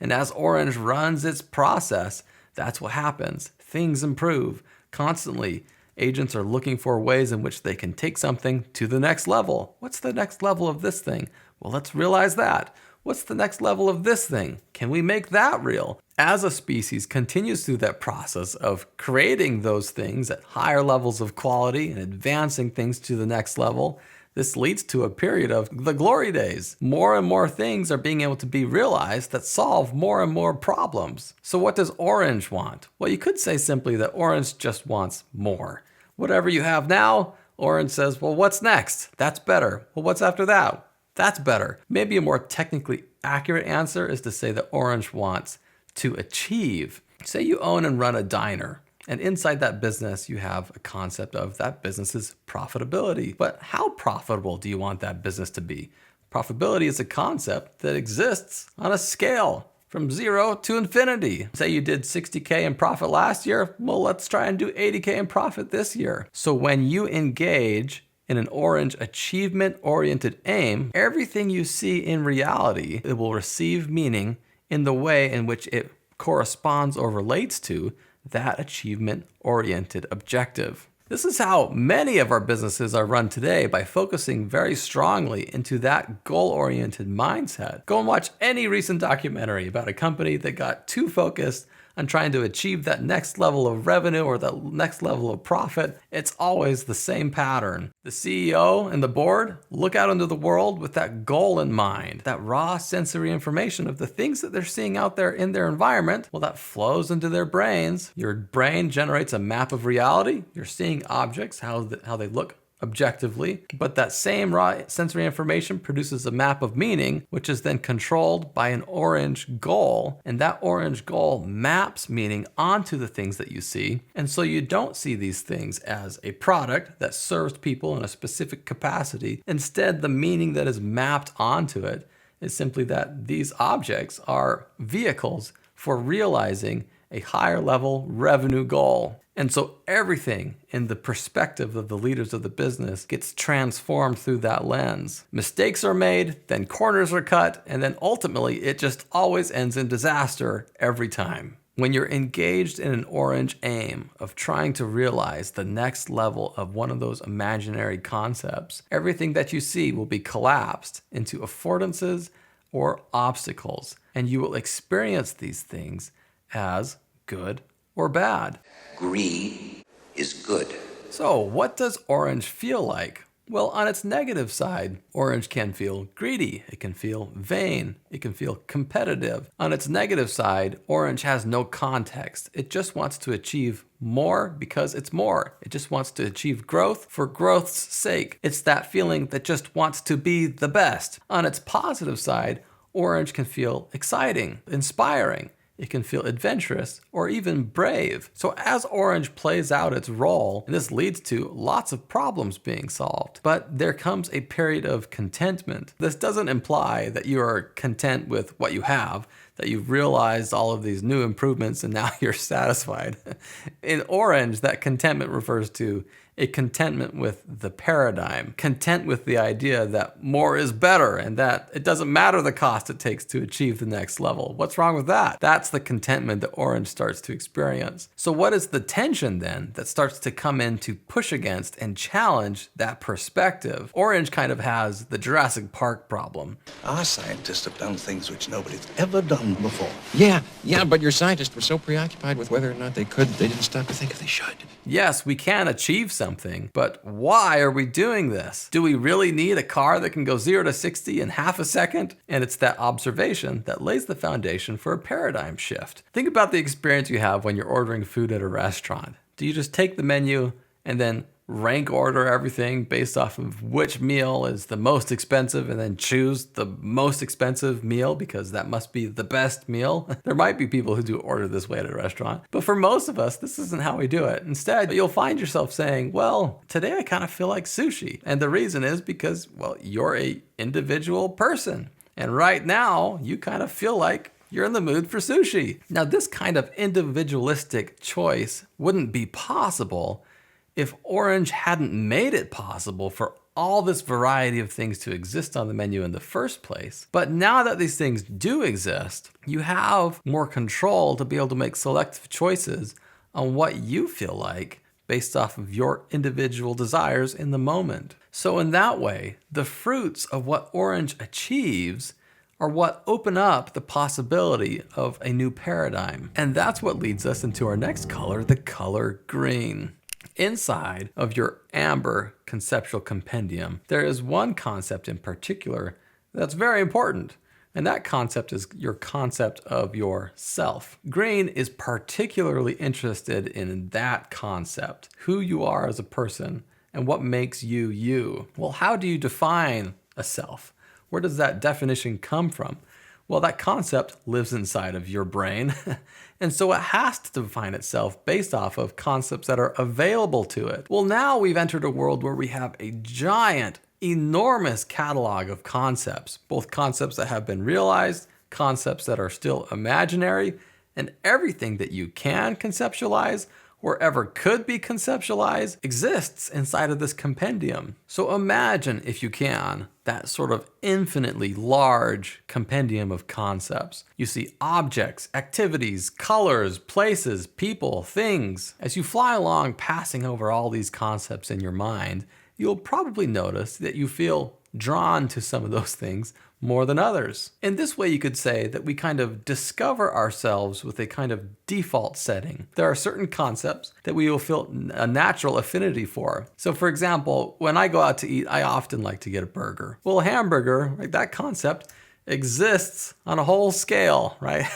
Speaker 1: And as Orange runs its process, that's what happens. Things improve constantly. Agents are looking for ways in which they can take something to the next level. What's the next level of this thing? Well, let's realize that. What's the next level of this thing? Can we make that real? As a species continues through that process of creating those things at higher levels of quality and advancing things to the next level, this leads to a period of the glory days. More and more things are being able to be realized that solve more and more problems. So what does Orange want? Well, you could say simply that Orange just wants more. Whatever you have now, Orange says, well, what's next? That's better. Well, what's after that? That's better. Maybe a more technically accurate answer is to say that Orange wants to achieve. Say you own and run a diner, and inside that business you have a concept of that business's profitability. But how profitable do you want that business to be? Profitability is a concept that exists on a scale from 0 to infinity. Say you did 60K in profit last year, well, let's try and do 80K in profit this year. So when you engage in an Orange achievement-oriented aim, everything you see in reality, it will receive meaning in the way in which it corresponds or relates to that achievement-oriented objective. This is how many of our businesses are run today, by focusing very strongly into that goal-oriented mindset. Go and watch any recent documentary about a company that got too focused on trying to achieve that next level of revenue or that next level of profit. It's always the same pattern. The CEO and the board look out into the world with that goal in mind, that raw sensory information of the things that they're seeing out there in their environment. Well, that flows into their brains. Your brain generates a map of reality. You're seeing objects, how they look objectively, but that same raw sensory information produces a map of meaning, which is then controlled by an Orange goal, and that Orange goal maps meaning onto the things that you see. And so you don't see these things as a product that serves people in a specific capacity. Instead, the meaning that is mapped onto it is simply that these objects are vehicles for realizing a higher level revenue goal. And so everything in the perspective of the leaders of the business gets transformed through that lens. Mistakes are made, then corners are cut, and then ultimately it just always ends in disaster every time. When you're engaged in an Orange aim of trying to realize the next level of one of those imaginary concepts, everything that you see will be collapsed into affordances or obstacles, and you will experience these things as good or bad.
Speaker 8: Greed is good.
Speaker 1: So, what does orange feel like? Well, on its negative side, orange can feel greedy, it can feel vain, it can feel competitive. On its negative side, orange has no context. It just wants to achieve more because it's more. It just wants to achieve growth for growth's sake. It's that feeling that just wants to be the best. On its positive side, orange can feel exciting, inspiring. It can feel adventurous or even brave. So as orange plays out its role, this leads to lots of problems being solved. But there comes a period of contentment. This doesn't imply that you are content with what you have, that you've realized all of these new improvements and now you're satisfied. In orange, that contentment refers to a contentment with the paradigm, content with the idea that more is better and that it doesn't matter the cost it takes to achieve the next level. What's wrong with that? That's the contentment that orange starts to experience. So what is the tension then that starts to come in to push against and challenge that perspective? Orange kind of has the Jurassic Park problem.
Speaker 8: Our scientists have done things which nobody's ever done before.
Speaker 9: Yeah, but your scientists were so preoccupied with whether or not they could, they didn't stop to think if they should.
Speaker 1: Yes, we can achieve something, but why are we doing this? Do we really need a car that can go 0 to 60 in half a second? And it's that observation that lays the foundation for a paradigm shift. Think about the experience you have when you're ordering food at a restaurant. Do you just take the menu and then rank order everything based off of which meal is the most expensive and then choose the most expensive meal because that must be the best meal? There might be people who do order this way at a restaurant, but for most of us, this isn't how we do it. Instead, you'll find yourself saying, well, today I kind of feel like sushi. And the reason is because, well, you're a individual person. And right now, you kind of feel like you're in the mood for sushi. Now, this kind of individualistic choice wouldn't be possible if orange hadn't made it possible for all this variety of things to exist on the menu in the first place. But now that these things do exist, you have more control to be able to make selective choices on what you feel like based off of your individual desires in the moment. So in that way, the fruits of what orange achieves are what open up the possibility of a new paradigm. And that's what leads us into our next color, the color green. Inside of your amber conceptual compendium, there is one concept in particular that's very important, and that concept is your concept of yourself. Green is particularly interested in that concept, who you are as a person and what makes you you. Well, how do you define a self? Where does that definition come from? Well, that concept lives inside of your brain, and so it has to define itself based off of concepts that are available to it. Well, now we've entered a world where we have a giant, enormous catalog of concepts, both concepts that have been realized, concepts that are still imaginary, and everything that you can conceptualize or ever could be conceptualized exists inside of this compendium. So imagine, if you can, that sort of infinitely large compendium of concepts. You see objects, activities, colors, places, people, things. As you fly along passing over all these concepts in your mind, you'll probably notice that you feel drawn to some of those things more than others. In this way, you could say that we kind of discover ourselves with a kind of default setting. There are certain concepts that we will feel a natural affinity for. So for example, when I go out to eat, I often like to get a burger. Well, a hamburger, right, that concept exists on a whole scale, right?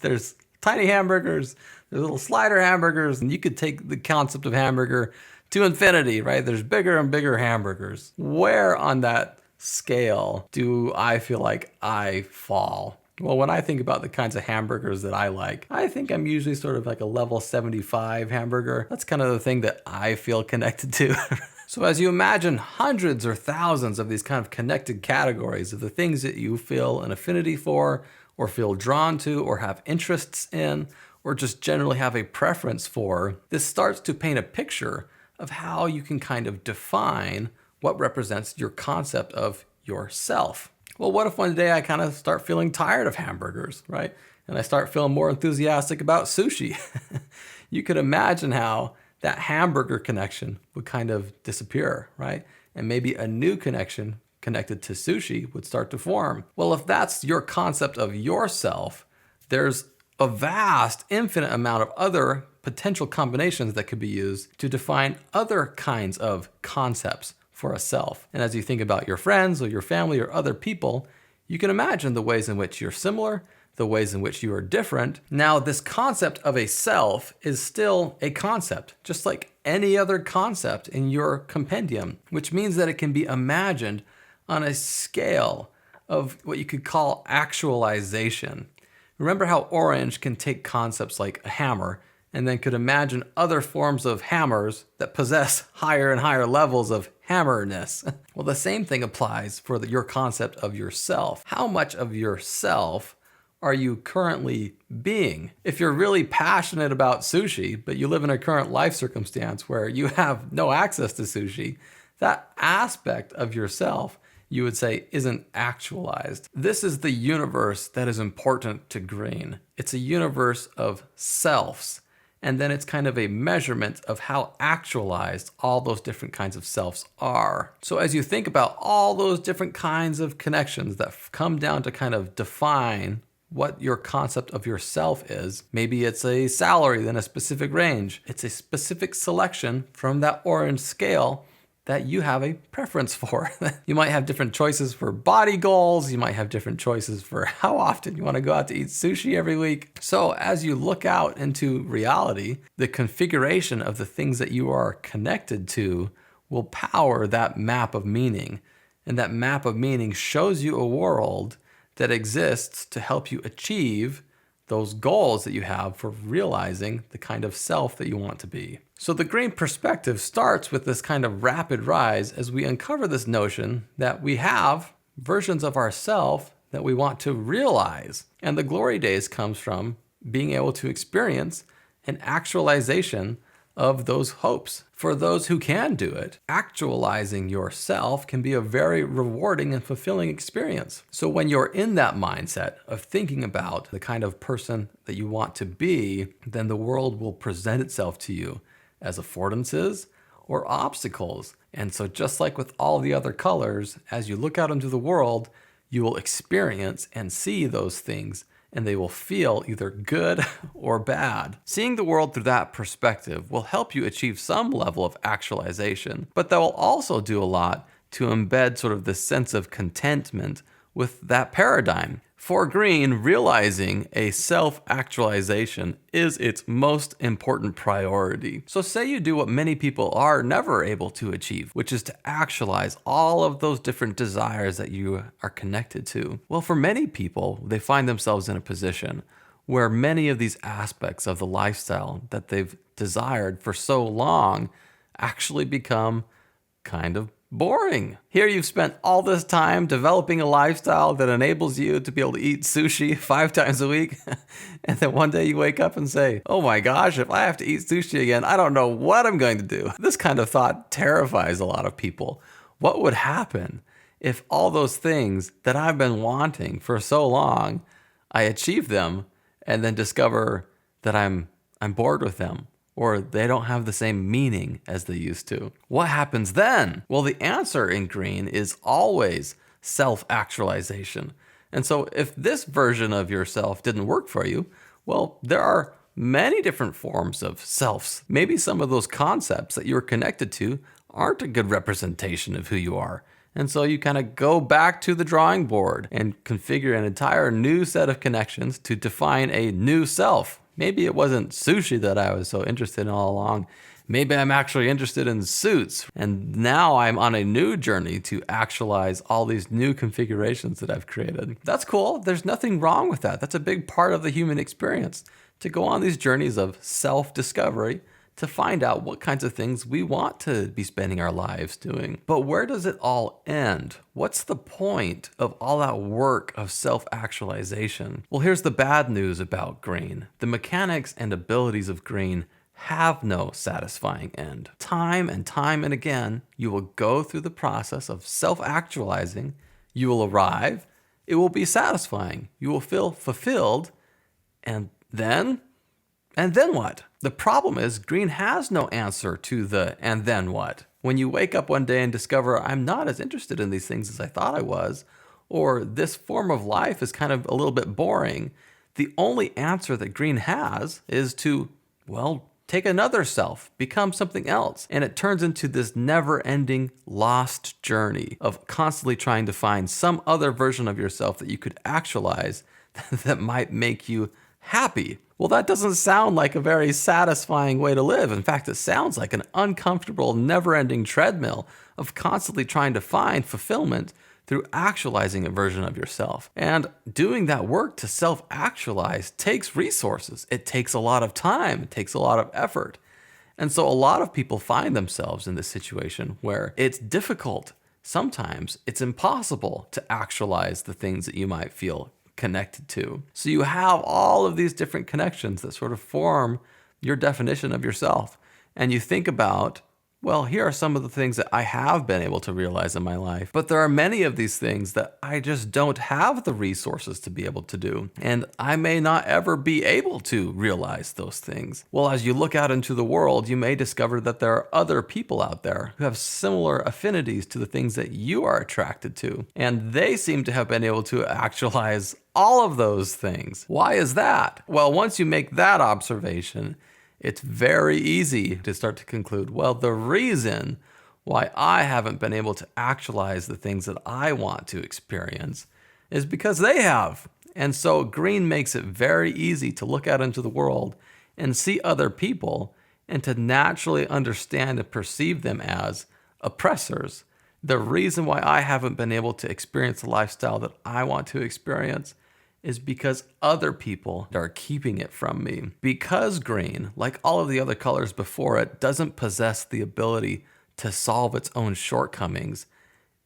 Speaker 1: There's tiny hamburgers, there's little slider hamburgers, and you could take the concept of hamburger to infinity, right? There's bigger and bigger hamburgers. Where on that scale do I feel like I fall? Well, when I think about the kinds of hamburgers that I like, I think I'm usually sort of like a level 75 hamburger. That's kind of the thing that I feel connected to. So as you imagine hundreds or thousands of these kind of connected categories of the things that you feel an affinity for, or feel drawn to, or have interests in, or just generally have a preference for, this starts to paint a picture of how you can kind of define what represents your concept of yourself. Well, what if one day I kind of start feeling tired of hamburgers, right? And I start feeling more enthusiastic about sushi. You could imagine how that hamburger connection would kind of disappear, right? And maybe a new connection connected to sushi would start to form. Well, if that's your concept of yourself, there's a vast, infinite amount of other potential combinations that could be used to define other kinds of concepts for a self. And as you think about your friends or your family or other people, you can imagine the ways in which you're similar, the ways in which you are different. Now, this concept of a self is still a concept, just like any other concept in your compendium, which means that it can be imagined on a scale of what you could call actualization. Remember how Orange can take concepts like a hammer and then could imagine other forms of hammers that possess higher and higher levels of hammerness. Well, the same thing applies for your concept of yourself. How much of yourself are you currently being? If you're really passionate about sushi, but you live in a current life circumstance where you have no access to sushi, that aspect of yourself, you would say, isn't actualized. This is the universe that is important to Green. It's a universe of selves. And then it's kind of a measurement of how actualized all those different kinds of selves are. So as you think about all those different kinds of connections that come down to kind of define what your concept of yourself is, maybe it's a salary in a specific range. It's a specific selection from that orange scale that you have a preference for. You might have different choices for body goals. You might have different choices for how often you want to go out to eat sushi every week. So as you look out into reality, the configuration of the things that you are connected to will power that map of meaning. And that map of meaning shows you a world that exists to help you achieve those goals that you have for realizing the kind of self that you want to be. So the Green perspective starts with this kind of rapid rise as we uncover this notion that we have versions of ourself that we want to realize. And the glory days comes from being able to experience an actualization of those hopes. For those who can do it, actualizing yourself can be a very rewarding and fulfilling experience. So when you're in that mindset of thinking about the kind of person that you want to be, then the world will present itself to you as affordances or obstacles. And so just like with all the other colors, as you look out into the world, you will experience and see those things, and they will feel either good or bad. Seeing the world through that perspective will help you achieve some level of actualization, but that will also do a lot to embed sort of this sense of contentment with that paradigm. For Green, realizing a self-actualization is its most important priority. So say you do what many people are never able to achieve, which is to actualize all of those different desires that you are connected to. Well, for many people, they find themselves in a position where many of these aspects of the lifestyle that they've desired for so long actually become kind of boring. Here you've spent all this time developing a lifestyle that enables you to be able to eat sushi 5 times a week. And then one day you wake up and say, oh my gosh, if I have to eat sushi again, I don't know what I'm going to do. This kind of thought terrifies a lot of people. What would happen if all those things that I've been wanting for so long, I achieve them and then discover that I'm bored with them, or they don't have the same meaning as they used to? What happens then? Well, the answer in Green is always self-actualization. And so if this version of yourself didn't work for you, well, there are many different forms of selves. Maybe some of those concepts that you're connected to aren't a good representation of who you are. And so you kind of go back to the drawing board and configure an entire new set of connections to define a new self. Maybe it wasn't sushi that I was so interested in all along. Maybe I'm actually interested in suits. And now I'm on a new journey to actualize all these new configurations that I've created. That's cool. There's nothing wrong with that. That's a big part of the human experience, to go on these journeys of self-discovery to find out what kinds of things we want to be spending our lives doing. But where does it all end? What's the point of all that work of self-actualization? Well, here's the bad news about Green. The mechanics and abilities of Green have no satisfying end. Time and again, you will go through the process of self-actualizing. You will arrive. It will be satisfying. You will feel fulfilled. And then what? The problem is Green has no answer to the and then what. When you wake up one day and discover I'm not as interested in these things as I thought I was, or this form of life is kind of a little bit boring, the only answer that Green has is to, well, take another self, become something else. And it turns into this never-ending lost journey of constantly trying to find some other version of yourself that you could actualize that might make you happy. Well, that doesn't sound like a very satisfying way to live. In fact, it sounds like an uncomfortable, never-ending treadmill of constantly trying to find fulfillment through actualizing a version of yourself. And doing that work to self-actualize takes resources. It takes a lot of time. It takes a lot of effort. And so a lot of people find themselves in this situation where it's difficult. Sometimes it's impossible to actualize the things that you might feel connected to. So you have all of these different connections that sort of form your definition of yourself. And you think about, well, here are some of the things that I have been able to realize in my life, but there are many of these things that I just don't have the resources to be able to do, and I may not ever be able to realize those things. Well, as you look out into the world, you may discover that there are other people out there who have similar affinities to the things that you are attracted to, and they seem to have been able to actualize all of those things. Why is that? Well, once you make that observation, it's very easy to start to conclude, well, the reason why I haven't been able to actualize the things that I want to experience is because they have. And so green makes it very easy to look out into the world and see other people and to naturally understand and perceive them as oppressors. The reason why I haven't been able to experience the lifestyle that I want to experience is because other people are keeping it from me. Because green, like all of the other colors before it, doesn't possess the ability to solve its own shortcomings,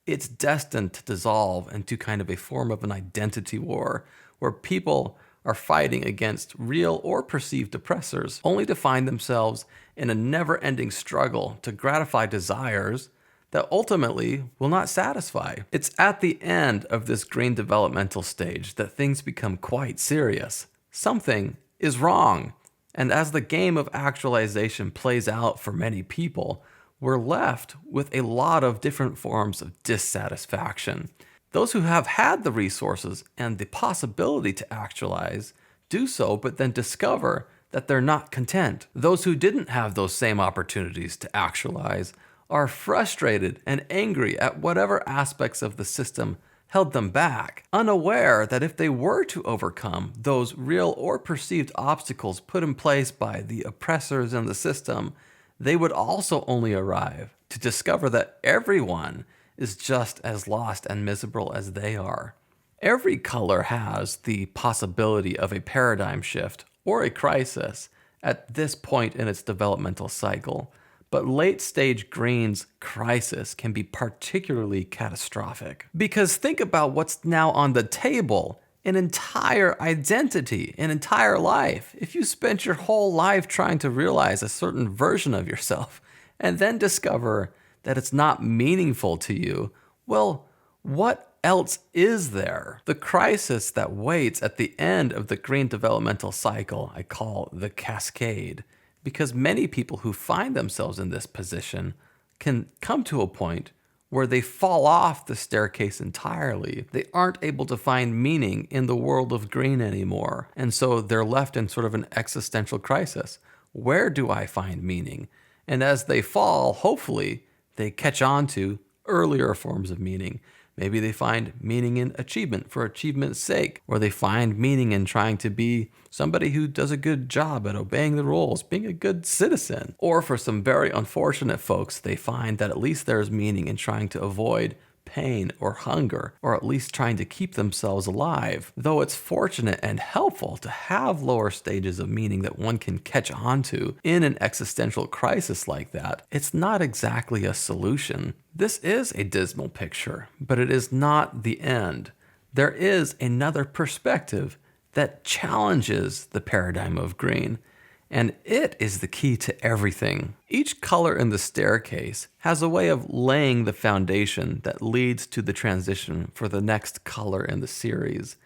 Speaker 1: it's destined to dissolve into kind of a form of an identity war where people are fighting against real or perceived oppressors, only to find themselves in a never-ending struggle to gratify desires that ultimately will not satisfy. It's at the end of this green developmental stage that things become quite serious. Something is wrong. And as the game of actualization plays out for many people, we're left with a lot of different forms of dissatisfaction. Those who have had the resources and the possibility to actualize do so, but then discover that they're not content. Those who didn't have those same opportunities to actualize are frustrated and angry at whatever aspects of the system held them back, unaware that if they were to overcome those real or perceived obstacles put in place by the oppressors in the system, they would also only arrive to discover that everyone is just as lost and miserable as they are. Every color has the possibility of a paradigm shift or a crisis at this point in its developmental cycle. But late-stage green's crisis can be particularly catastrophic. Because think about what's now on the table: an entire identity, an entire life. If you spent your whole life trying to realize a certain version of yourself and then discover that it's not meaningful to you, well, what else is there? The crisis that waits at the end of the green developmental cycle I call the cascade. Because many people who find themselves in this position can come to a point where they fall off the staircase entirely. They aren't able to find meaning in the world of green anymore. And so they're left in sort of an existential crisis. Where do I find meaning? And as they fall, hopefully, they catch on to earlier forms of meaning. Maybe they find meaning in achievement for achievement's sake, or they find meaning in trying to be somebody who does a good job at obeying the rules, being a good citizen. Or for some very unfortunate folks, they find that at least there's meaning in trying to avoid pain or hunger, or at least trying to keep themselves alive. Though it's fortunate and helpful to have lower stages of meaning that one can catch on to in an existential crisis like that, it's not exactly a solution. This is a dismal picture, but it is not the end. There is another perspective that challenges the paradigm of green, and it is the key to everything. Each color in the staircase has a way of laying the foundation that leads to the transition for the next color in the series.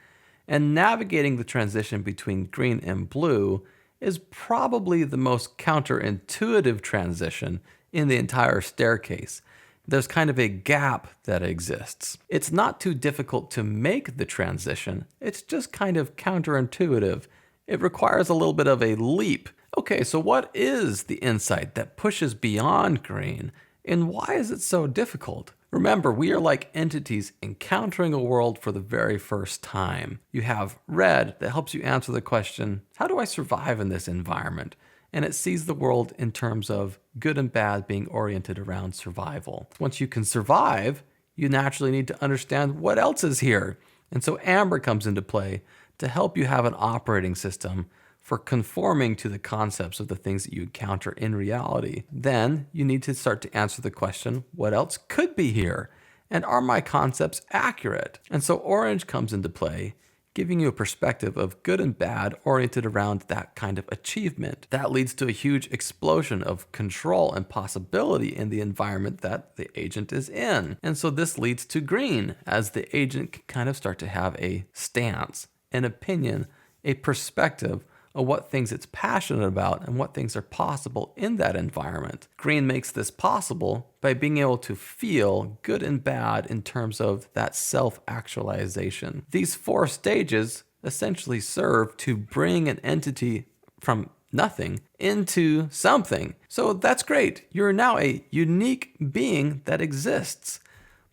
Speaker 1: And navigating the transition between green and blue is probably the most counterintuitive transition in the entire staircase. There's kind of a gap that exists. It's not too difficult to make the transition. It's just kind of counterintuitive. It requires a little bit of a leap, Okay, so what is the insight that pushes beyond green, and why is it so difficult? Remember, we are like entities encountering a world for the very first time. You have red that helps you answer the question, how do I survive in this environment? And it sees the world in terms of good and bad being oriented around survival. Once you can survive, you naturally need to understand what else is here. And so amber comes into play to help you have an operating system for conforming to the concepts of the things that you encounter in reality. Then you need to start to answer the question, what else could be here? And are my concepts accurate? And so orange comes into play, giving you a perspective of good and bad oriented around that kind of achievement. That leads to a huge explosion of control and possibility in the environment that the agent is in. And so this leads to green, as the agent can kind of start to have a stance, an opinion, a perspective of what things it's passionate about and what things are possible in that environment. Green makes this possible by being able to feel good and bad in terms of that self-actualization. These 4 stages essentially serve to bring an entity from nothing into something. So that's great. You're now a unique being that exists.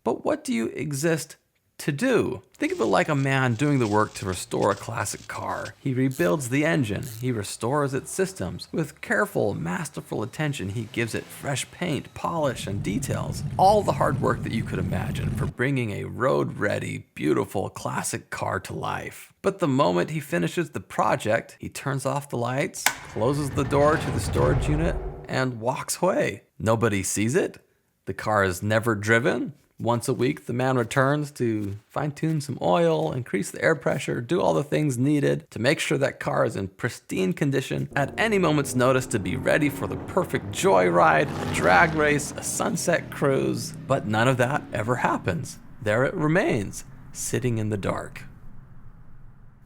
Speaker 1: But what do you exist to do? Think of it like a man doing the work to restore a classic car. He rebuilds the engine, he restores its systems. With careful, masterful attention, he gives it fresh paint, polish, and details. All the hard work that you could imagine for bringing a road-ready, beautiful classic car to life. But the moment he finishes the project, he turns off the lights, closes the door to the storage unit, and walks away. Nobody sees it. The car is never driven. Once a week, the man returns to fine-tune some oil, increase the air pressure, do all the things needed to make sure that car is in pristine condition at any moment's notice to be ready for the perfect joyride, a drag race, a sunset cruise. But none of that ever happens. There it remains, sitting in the dark.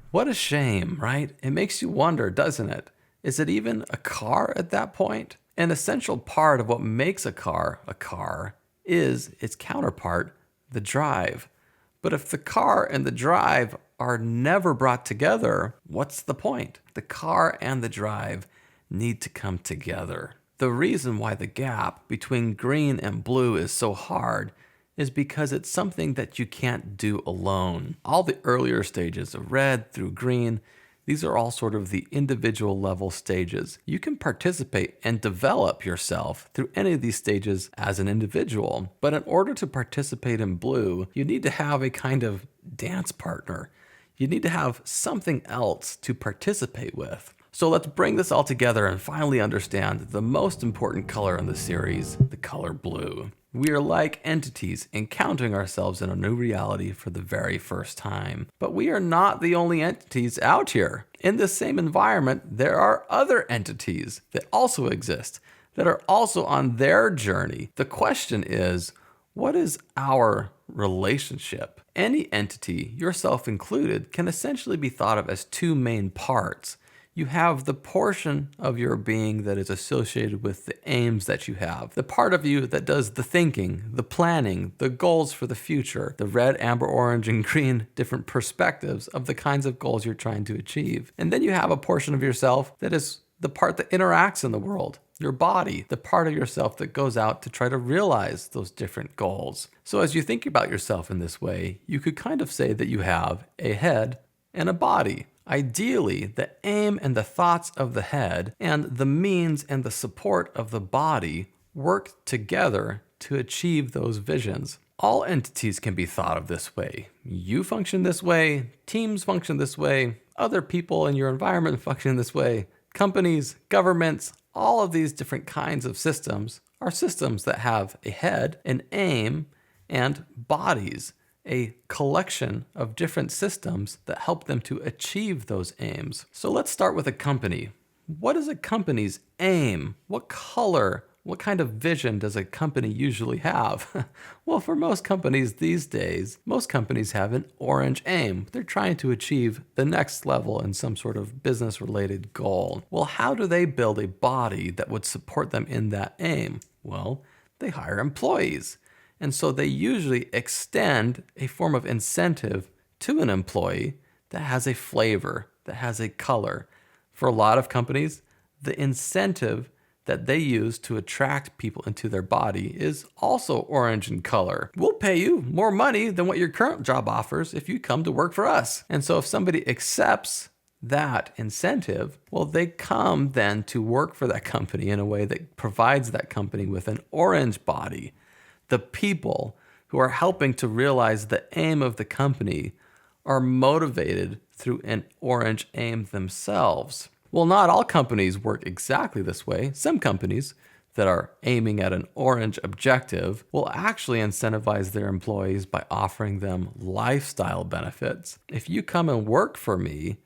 Speaker 1: What a shame, right? It makes you wonder, doesn't it? Is it even a car at that point? An essential part of what makes a car is its counterpart, the drive. But if the car and the drive are never brought together, what's the point? The car and the drive need to come together. The reason why the gap between green and blue is so hard is because it's something that you can't do alone. All the earlier stages of red through green, these are all sort of the individual level stages. You can participate and develop yourself through any of these stages as an individual. But in order to participate in blue, you need to have a kind of dance partner. You need to have something else to participate with. So let's bring this all together and finally understand the most important color in the series, the color blue. We are like entities encountering ourselves in a new reality for the very first time. But we are not the only entities out here. In this same environment, there are other entities that also exist, that are also on their journey. The question is, what is our relationship? Any entity, yourself included, can essentially be thought of as 2 main parts. You have the portion of your being that is associated with the aims that you have, the part of you that does the thinking, the planning, the goals for the future, the red, amber, orange, and green different perspectives of the kinds of goals you're trying to achieve. And then you have a portion of yourself that is the part that interacts in the world, your body, the part of yourself that goes out to try to realize those different goals. So as you think about yourself in this way, you could kind of say that you have a head and a body. Ideally, the aim and the thoughts of the head and the means and the support of the body work together to achieve those visions. All entities can be thought of this way. You function this way, teams function this way, other people in your environment function this way, companies, governments, all of these different kinds of systems are systems that have a head, an aim, and bodies. A collection of different systems that help them to achieve those aims. So let's start with a company. What is a company's aim? What color, what kind of vision does a company usually have? Well, for most companies these days, most companies have an orange aim. They're trying to achieve the next level in some sort of business-related goal. Well, how do they build a body that would support them in that aim? Well, they hire employees. And so they usually extend a form of incentive to an employee that has a flavor, that has a color. For a lot of companies, the incentive that they use to attract people into their body is also orange in color. We'll pay you more money than what your current job offers if you come to work for us. And so if somebody accepts that incentive, well, they come then to work for that company in a way that provides that company with an orange body. The people who are helping to realize the aim of the company are motivated through an orange aim themselves. Well, not all companies work exactly this way. Some companies that are aiming at an orange objective will actually incentivize their employees by offering them lifestyle benefits. If you come and work for me,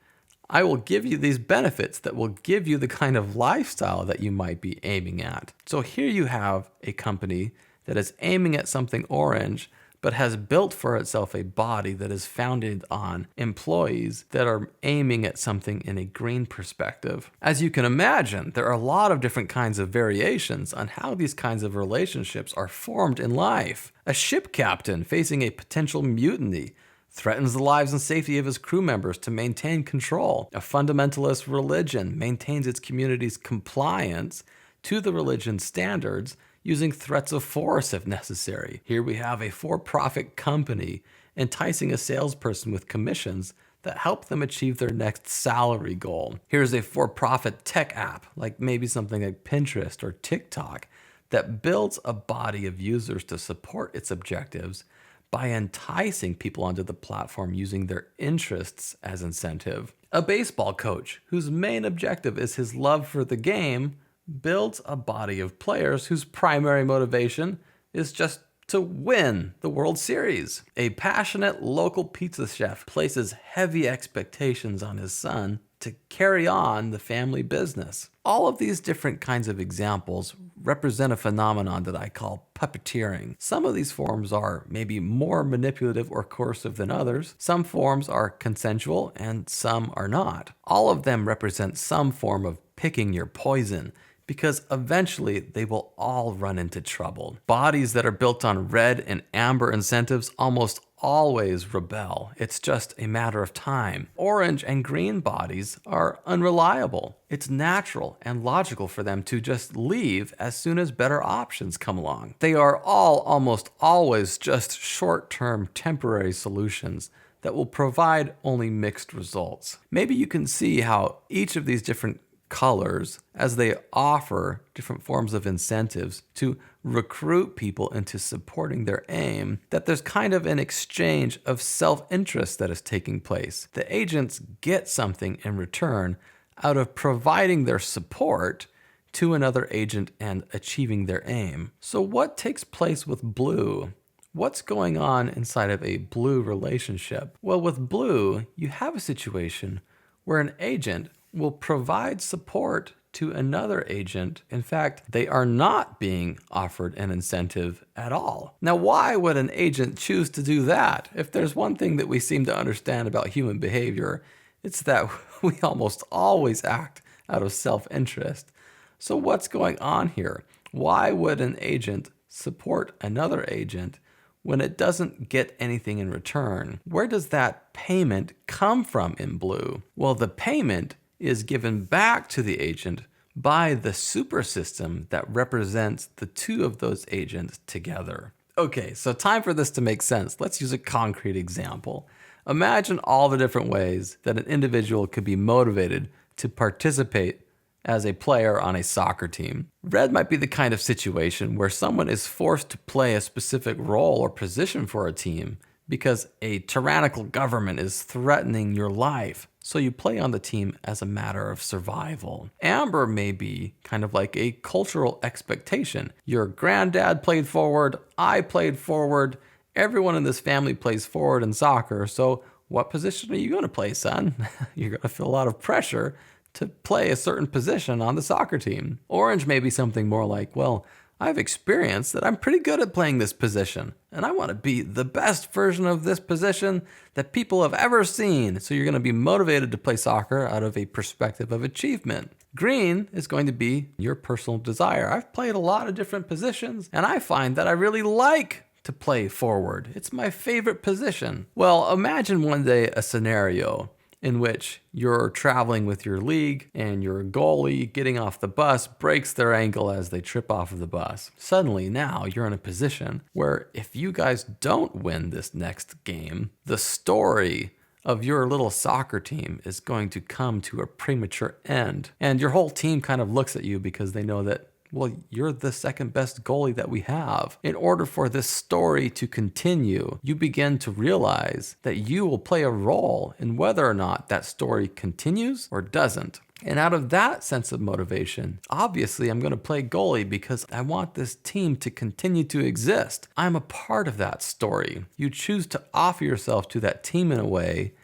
Speaker 1: I will give you these benefits that will give you the kind of lifestyle that you might be aiming at. So here you have a company that is aiming at something orange, but has built for itself a body that is founded on employees that are aiming at something in a green perspective. As you can imagine, there are a lot of different kinds of variations on how these kinds of relationships are formed in life. A ship captain facing a potential mutiny threatens the lives and safety of his crew members to maintain control. A fundamentalist religion maintains its community's compliance to the religion's standards, using threats of force if necessary. Here we have a for-profit company enticing a salesperson with commissions that help them achieve their next salary goal. Here's a for-profit tech app, like maybe something like Pinterest or TikTok, that builds a body of users to support its objectives by enticing people onto the platform using their interests as incentive. A baseball coach whose main objective is his love for the game builds a body of players whose primary motivation is just to win the World Series. A passionate local pizza chef places heavy expectations on his son to carry on the family business. All of these different kinds of examples represent a phenomenon that I call puppeteering. Some of these forms are maybe more manipulative or coercive than others. Some forms are consensual and some are not. All of them represent some form of picking your poison, because eventually they will all run into trouble. Bodies that are built on red and amber incentives almost always rebel. It's just a matter of time. Orange and green bodies are unreliable. It's natural and logical for them to just leave as soon as better options come along. They are all almost always just short-term temporary solutions that will provide only mixed results. Maybe you can see how each of these different colors, as they offer different forms of incentives to recruit people into supporting their aim, that there's kind of an exchange of self-interest that is taking place. The agents get something in return out of providing their support to another agent and achieving their aim. So what takes place with blue? What's going on inside of a blue relationship? Well, with blue, you have a situation where an agent will provide support to another agent. In fact, they are not being offered an incentive at all. Now, why would an agent choose to do that? If there's one thing that we seem to understand about human behavior, it's that we almost always act out of self-interest. So what's going on here? Why would an agent support another agent when it doesn't get anything in return? Where does that payment come from in blue? Well, the payment is given back to the agent by the super system that represents the two of those agents together. Okay, so time for this to make sense. Let's use a concrete example. Imagine all the different ways that an individual could be motivated to participate as a player on a soccer team. Red might be the kind of situation where someone is forced to play a specific role or position for a team because a tyrannical government is threatening your life. So you play on the team as a matter of survival. Amber may be kind of like a cultural expectation. Your granddad played forward, I played forward, everyone in this family plays forward in soccer, so what position are you going to play, son? You're going to feel a lot of pressure to play a certain position on the soccer team. Orange may be something more like, well, I've experienced that I'm pretty good at playing this position, and I want to be the best version of this position that people have ever seen. So you're going to be motivated to play soccer out of a perspective of achievement. Green is going to be your personal desire. I've played a lot of different positions, and I find that I really like to play forward. It's my favorite position. Well, imagine one day a scenario in which you're traveling with your league and your goalie getting off the bus breaks their ankle as they trip off of the bus. Suddenly now you're in a position where if you guys don't win this next game, the story of your little soccer team is going to come to a premature end. And your whole team kind of looks at you because they know that, well, you're the second best goalie that we have. In order for this story to continue, you begin to realize that you will play a role in whether or not that story continues or doesn't. And out of that sense of motivation, obviously I'm going to play goalie because I want this team to continue to exist. I'm a part of that story. You choose to offer yourself to that team in a way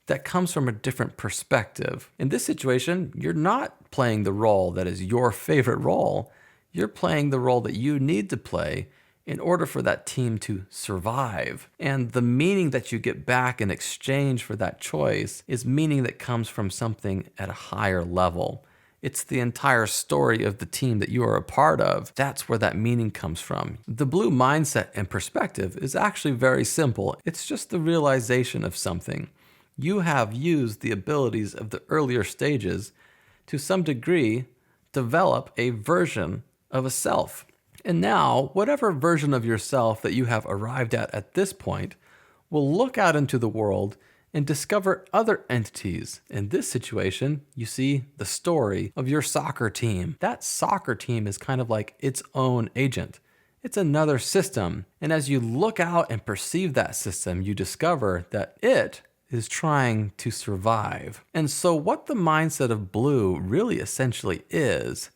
Speaker 1: that comes from a different perspective. In this situation, you're not playing the role that is your favorite role. You're playing the role that you need to play in order for that team to survive. And the meaning that you get back in exchange for that choice is meaning that comes from something at a higher level. It's the entire story of the team that you are a part of. That's where that meaning comes from. The blue mindset and perspective is actually very simple. It's just the realization of something. You have used the abilities of the earlier stages to some degree develop a version of a self. And now, whatever version of yourself that you have arrived at this point will look out into the world and discover other entities. In this situation, you see the story of your soccer team. That soccer team is kind of like its own agent. It's another system. And as you look out and perceive that system, you discover that it is trying to survive. And so what the mindset of blue really essentially is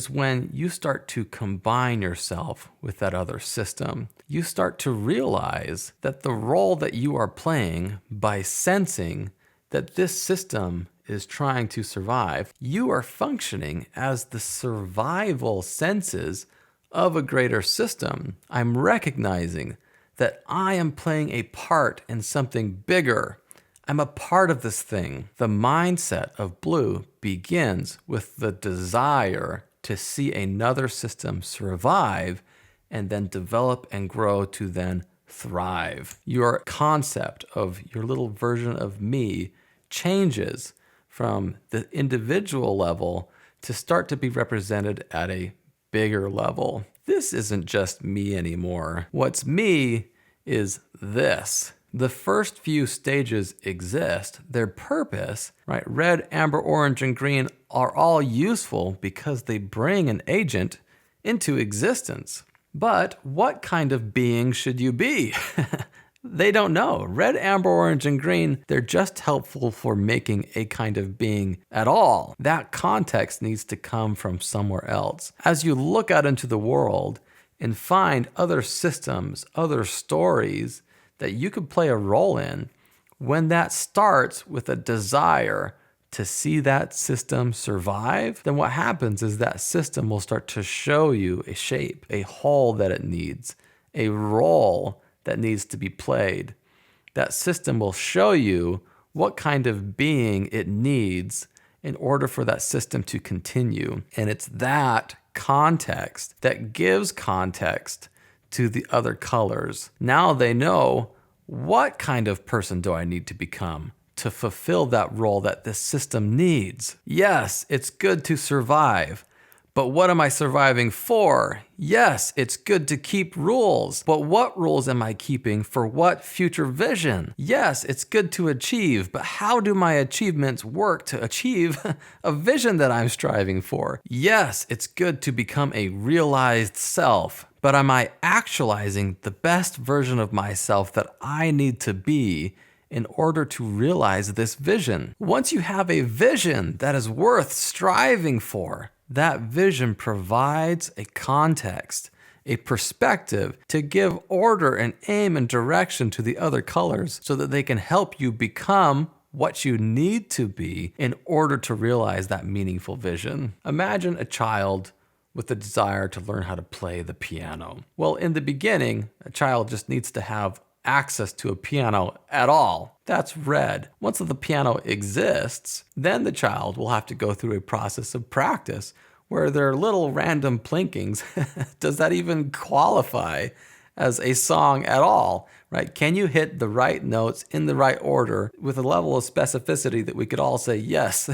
Speaker 1: when you start to combine yourself with that other system. You start to realize that the role that you are playing by sensing that this system is trying to survive, you are functioning as the survival senses of a greater system. I'm recognizing that I am playing a part in something bigger. I'm a part of this thing. The mindset of blue begins with the desire to see another system survive and then develop and grow to then thrive. Your concept of your little version of me changes from the individual level to start to be represented at a bigger level. This isn't just me anymore. What's me is this. The first few stages exist. Their purpose, right? Red, amber, orange, and green are all useful because they bring an agent into existence. But what kind of being should you be? They don't know. Red, amber, orange, and green, they're just helpful for making a kind of being at all. That context needs to come from somewhere else. As you look out into the world and find other systems, other stories that you could play a role in, when that starts with a desire to see that system survive, then what happens is that system will start to show you a shape, a hole that it needs, a role that needs to be played. That system will show you what kind of being it needs in order for that system to continue. And it's that context that gives context to the other colors. Now they know, what kind of person do I need to become to fulfill that role that this system needs? Yes, it's good to survive, but what am I surviving for? Yes, it's good to keep rules, but what rules am I keeping for what future vision? Yes, it's good to achieve, but how do my achievements work to achieve a vision that I'm striving for? Yes, it's good to become a realized self, but am I actualizing the best version of myself that I need to be in order to realize this vision? Once you have a vision that is worth striving for, that vision provides a context, a perspective to give order and aim and direction to the other colors so that they can help you become what you need to be in order to realize that meaningful vision. Imagine a child with the desire to learn how to play the piano. Well, in the beginning, a child just needs to have access to a piano at all. That's red. Once the piano exists, then the child will have to go through a process of practice where there are little random plinkings. Does that even qualify as a song at all, right? Can you hit the right notes in the right order with a level of specificity that we could all say, yes,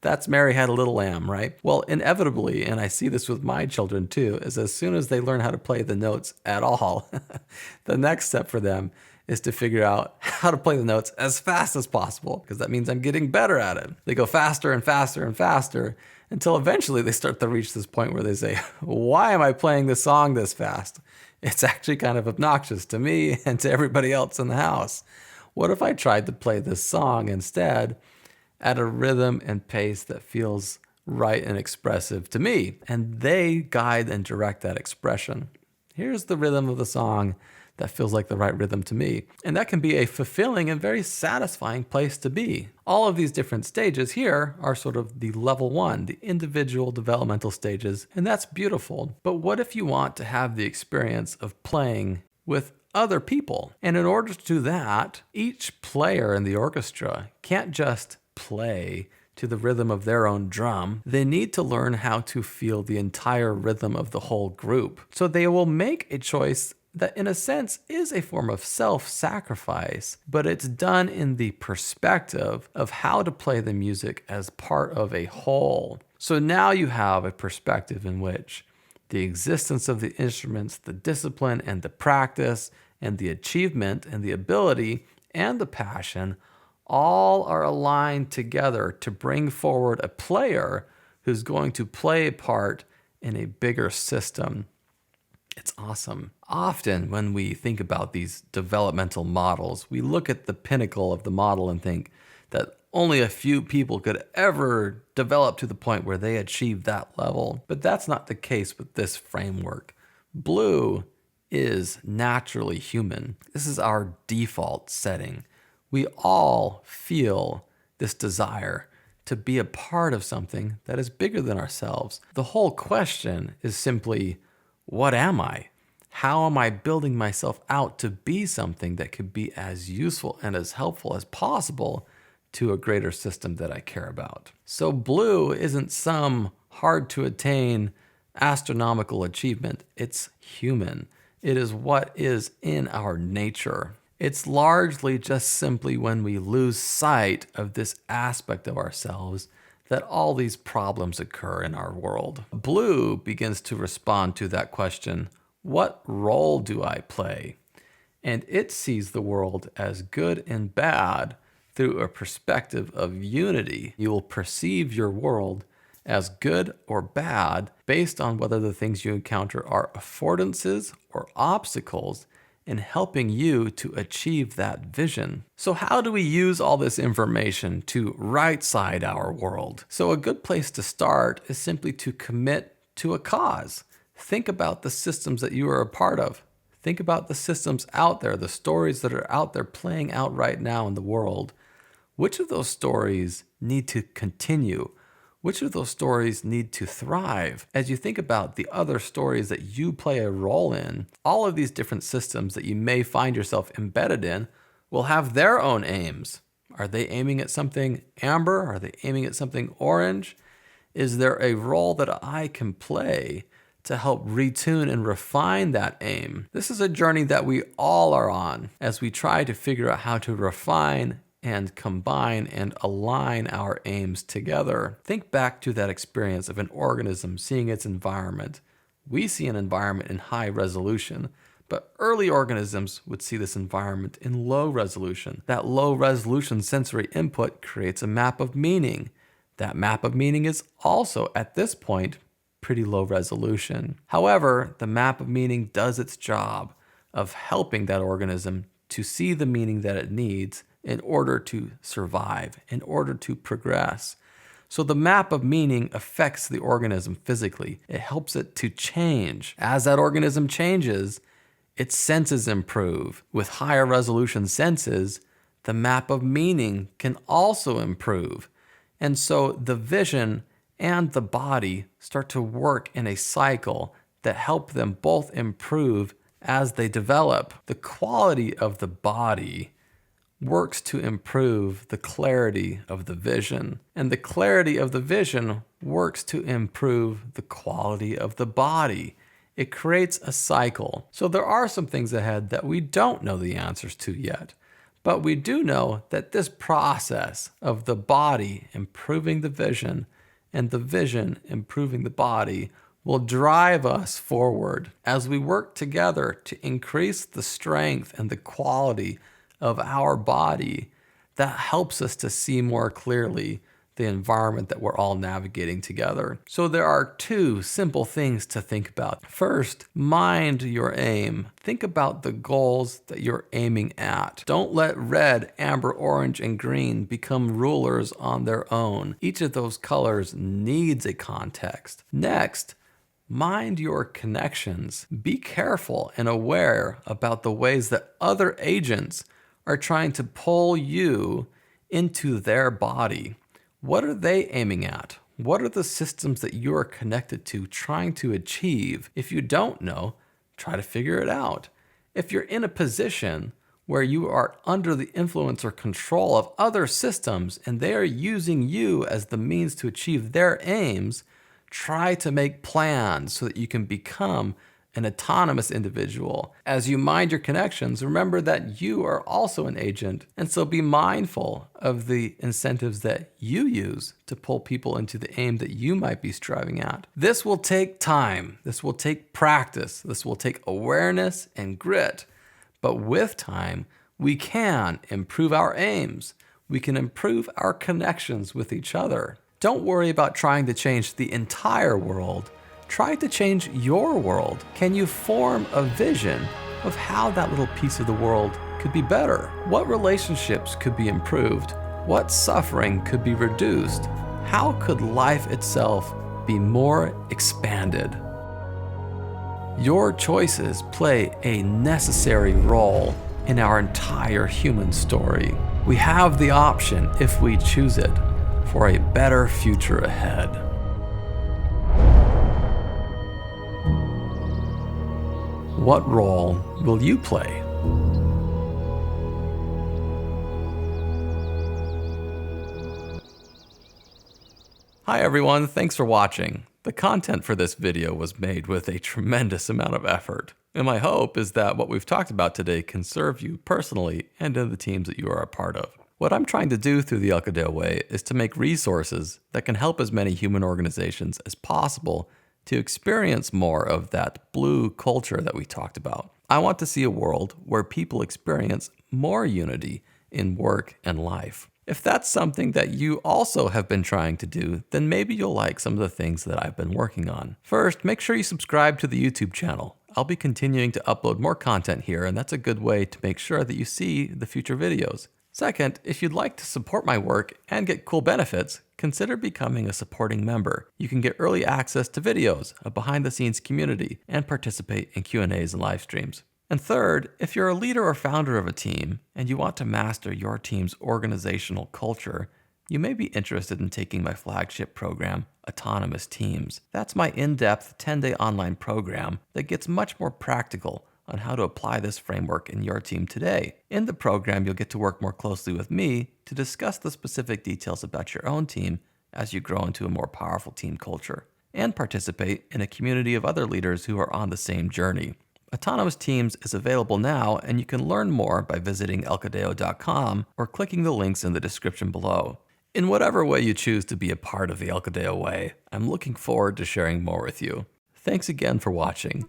Speaker 1: that's Mary Had a Little Lamb, right? Well, inevitably, and I see this with my children too, is as soon as they learn how to play the notes at all, the next step for them is to figure out how to play the notes as fast as possible, because that means I'm getting better at it. They go faster and faster and faster until eventually they start to reach this point where they say, why am I playing this song this fast? It's actually kind of obnoxious to me and to everybody else in the house. What if I tried to play this song instead at a rhythm and pace that feels right and expressive to me? And they guide and direct that expression. Here's the rhythm of the song that feels like the right rhythm to me. And that can be a fulfilling and very satisfying place to be. All of these different stages here are sort of the level one, the individual developmental stages, and that's beautiful. But what if you want to have the experience of playing with other people? And in order to do that, each player in the orchestra can't just play to the rhythm of their own drum. They need to learn how to feel the entire rhythm of the whole group. So they will make a choice that in a sense is a form of self-sacrifice, but it's done in the perspective of how to play the music as part of a whole. So now you have a perspective in which the existence of the instruments, the discipline and the practice, and the achievement and the ability and the passion all are aligned together to bring forward a player who's going to play a part in a bigger system. It's awesome. Often when we think about these developmental models, we look at the pinnacle of the model and think that only a few people could ever develop to the point where they achieve that level. But that's not the case with this framework. Blue is naturally human. This is our default setting. We all feel this desire to be a part of something that is bigger than ourselves. The whole question is simply, what am I? How am I building myself out to be something that could be as useful and as helpful as possible to a greater system that I care about? So blue isn't some hard to attain astronomical achievement. It's human. It is what is in our nature. It's largely just simply when we lose sight of this aspect of ourselves that all these problems occur in our world. Blue begins to respond to that question, what role do I play? And it sees the world as good and bad through a perspective of unity. You will perceive your world as good or bad based on whether the things you encounter are affordances or obstacles in helping you to achieve that vision. So how do we use all this information to right-side our world? So a good place to start is simply to commit to a cause. Think about the systems that you are a part of. Think about the systems out there, the stories that are out there playing out right now in the world. Which of those stories need to continue? Which of those stories need to thrive? As you think about the other stories that you play a role in, all of these different systems that you may find yourself embedded in will have their own aims. Are they aiming at something amber? Are they aiming at something orange? Is there a role that I can play to help retune and refine that aim? This is a journey that we all are on as we try to figure out how to refine and combine and align our aims together. Think back to that experience of an organism seeing its environment. We see an environment in high resolution, but early organisms would see this environment in low resolution. That low resolution sensory input creates a map of meaning. That map of meaning is also, at this point, pretty low resolution. However, the map of meaning does its job of helping that organism to see the meaning that it needs in order to survive, in order to progress. So the map of meaning affects the organism physically. It helps it to change. As that organism changes, its senses improve. With higher resolution senses, the map of meaning can also improve. And so the vision and the body start to work in a cycle that help them both improve as they develop. The quality of the body works to improve the clarity of the vision, and the clarity of the vision works to improve the quality of the body. It creates a cycle. So there are some things ahead that we don't know the answers to yet. But we do know that this process of the body improving the vision and the vision improving the body will drive us forward as we work together to increase the strength and the quality of our body. That helps us to see more clearly the environment that we're all navigating together. So there are two simple things to think about. First, mind your aim. Think about the goals that you're aiming at. Don't let red, amber, orange, and green become rulers on their own. Each of those colors needs a context. Next, mind your connections. Be careful and aware about the ways that other agents are trying to pull you into their body. What are they aiming at? What are the systems that you are connected to trying to achieve? If you don't know, try to figure it out. If you're in a position where you are under the influence or control of other systems and they are using you as the means to achieve their aims, try to make plans so that you can become an autonomous individual. As you mind your connections, remember that you are also an agent, and so be mindful of the incentives that you use to pull people into the aim that you might be striving at. This will take time, this will take practice, this will take awareness and grit, but with time, we can improve our aims. We can improve our connections with each other. Don't worry about trying to change the entire world. Try to change your world. Can you form a vision of how that little piece of the world could be better? What relationships could be improved? What suffering could be reduced? How could life itself be more expanded? Your choices play a necessary role in our entire human story. We have the option, if we choose it, for a better future ahead. What role will you play? Hi everyone, thanks for watching. The content for this video was made with a tremendous amount of effort, and my hope is that what we've talked about today can serve you personally and in the teams that you are a part of. What I'm trying to do through the Elkadeo Way is to make resources that can help as many human organizations as possible to experience more of that blue culture that we talked about. I want to see a world where people experience more unity in work and life. If that's something that you also have been trying to do, then maybe you'll like some of the things that I've been working on. First, make sure you subscribe to the YouTube channel. I'll be continuing to upload more content here, and that's a good way to make sure that you see the future videos. Second, if you'd like to support my work and get cool benefits, consider becoming a supporting member. You can get early access to videos, a behind-the-scenes community, and participate in Q&As and live streams. And third, if you're a leader or founder of a team and you want to master your team's organizational culture, you may be interested in taking my flagship program, Autonomous Teams. That's my in-depth 10-day online program that gets much more practical on how to apply this framework in your team today. In the program, you'll get to work more closely with me to discuss the specific details about your own team as you grow into a more powerful team culture, and participate in a community of other leaders who are on the same journey. Autonomous Teams is available now, and you can learn more by visiting elkadeo.com or clicking the links in the description below. In whatever way you choose to be a part of the Elkadeo Way, I'm looking forward to sharing more with you. Thanks again for watching.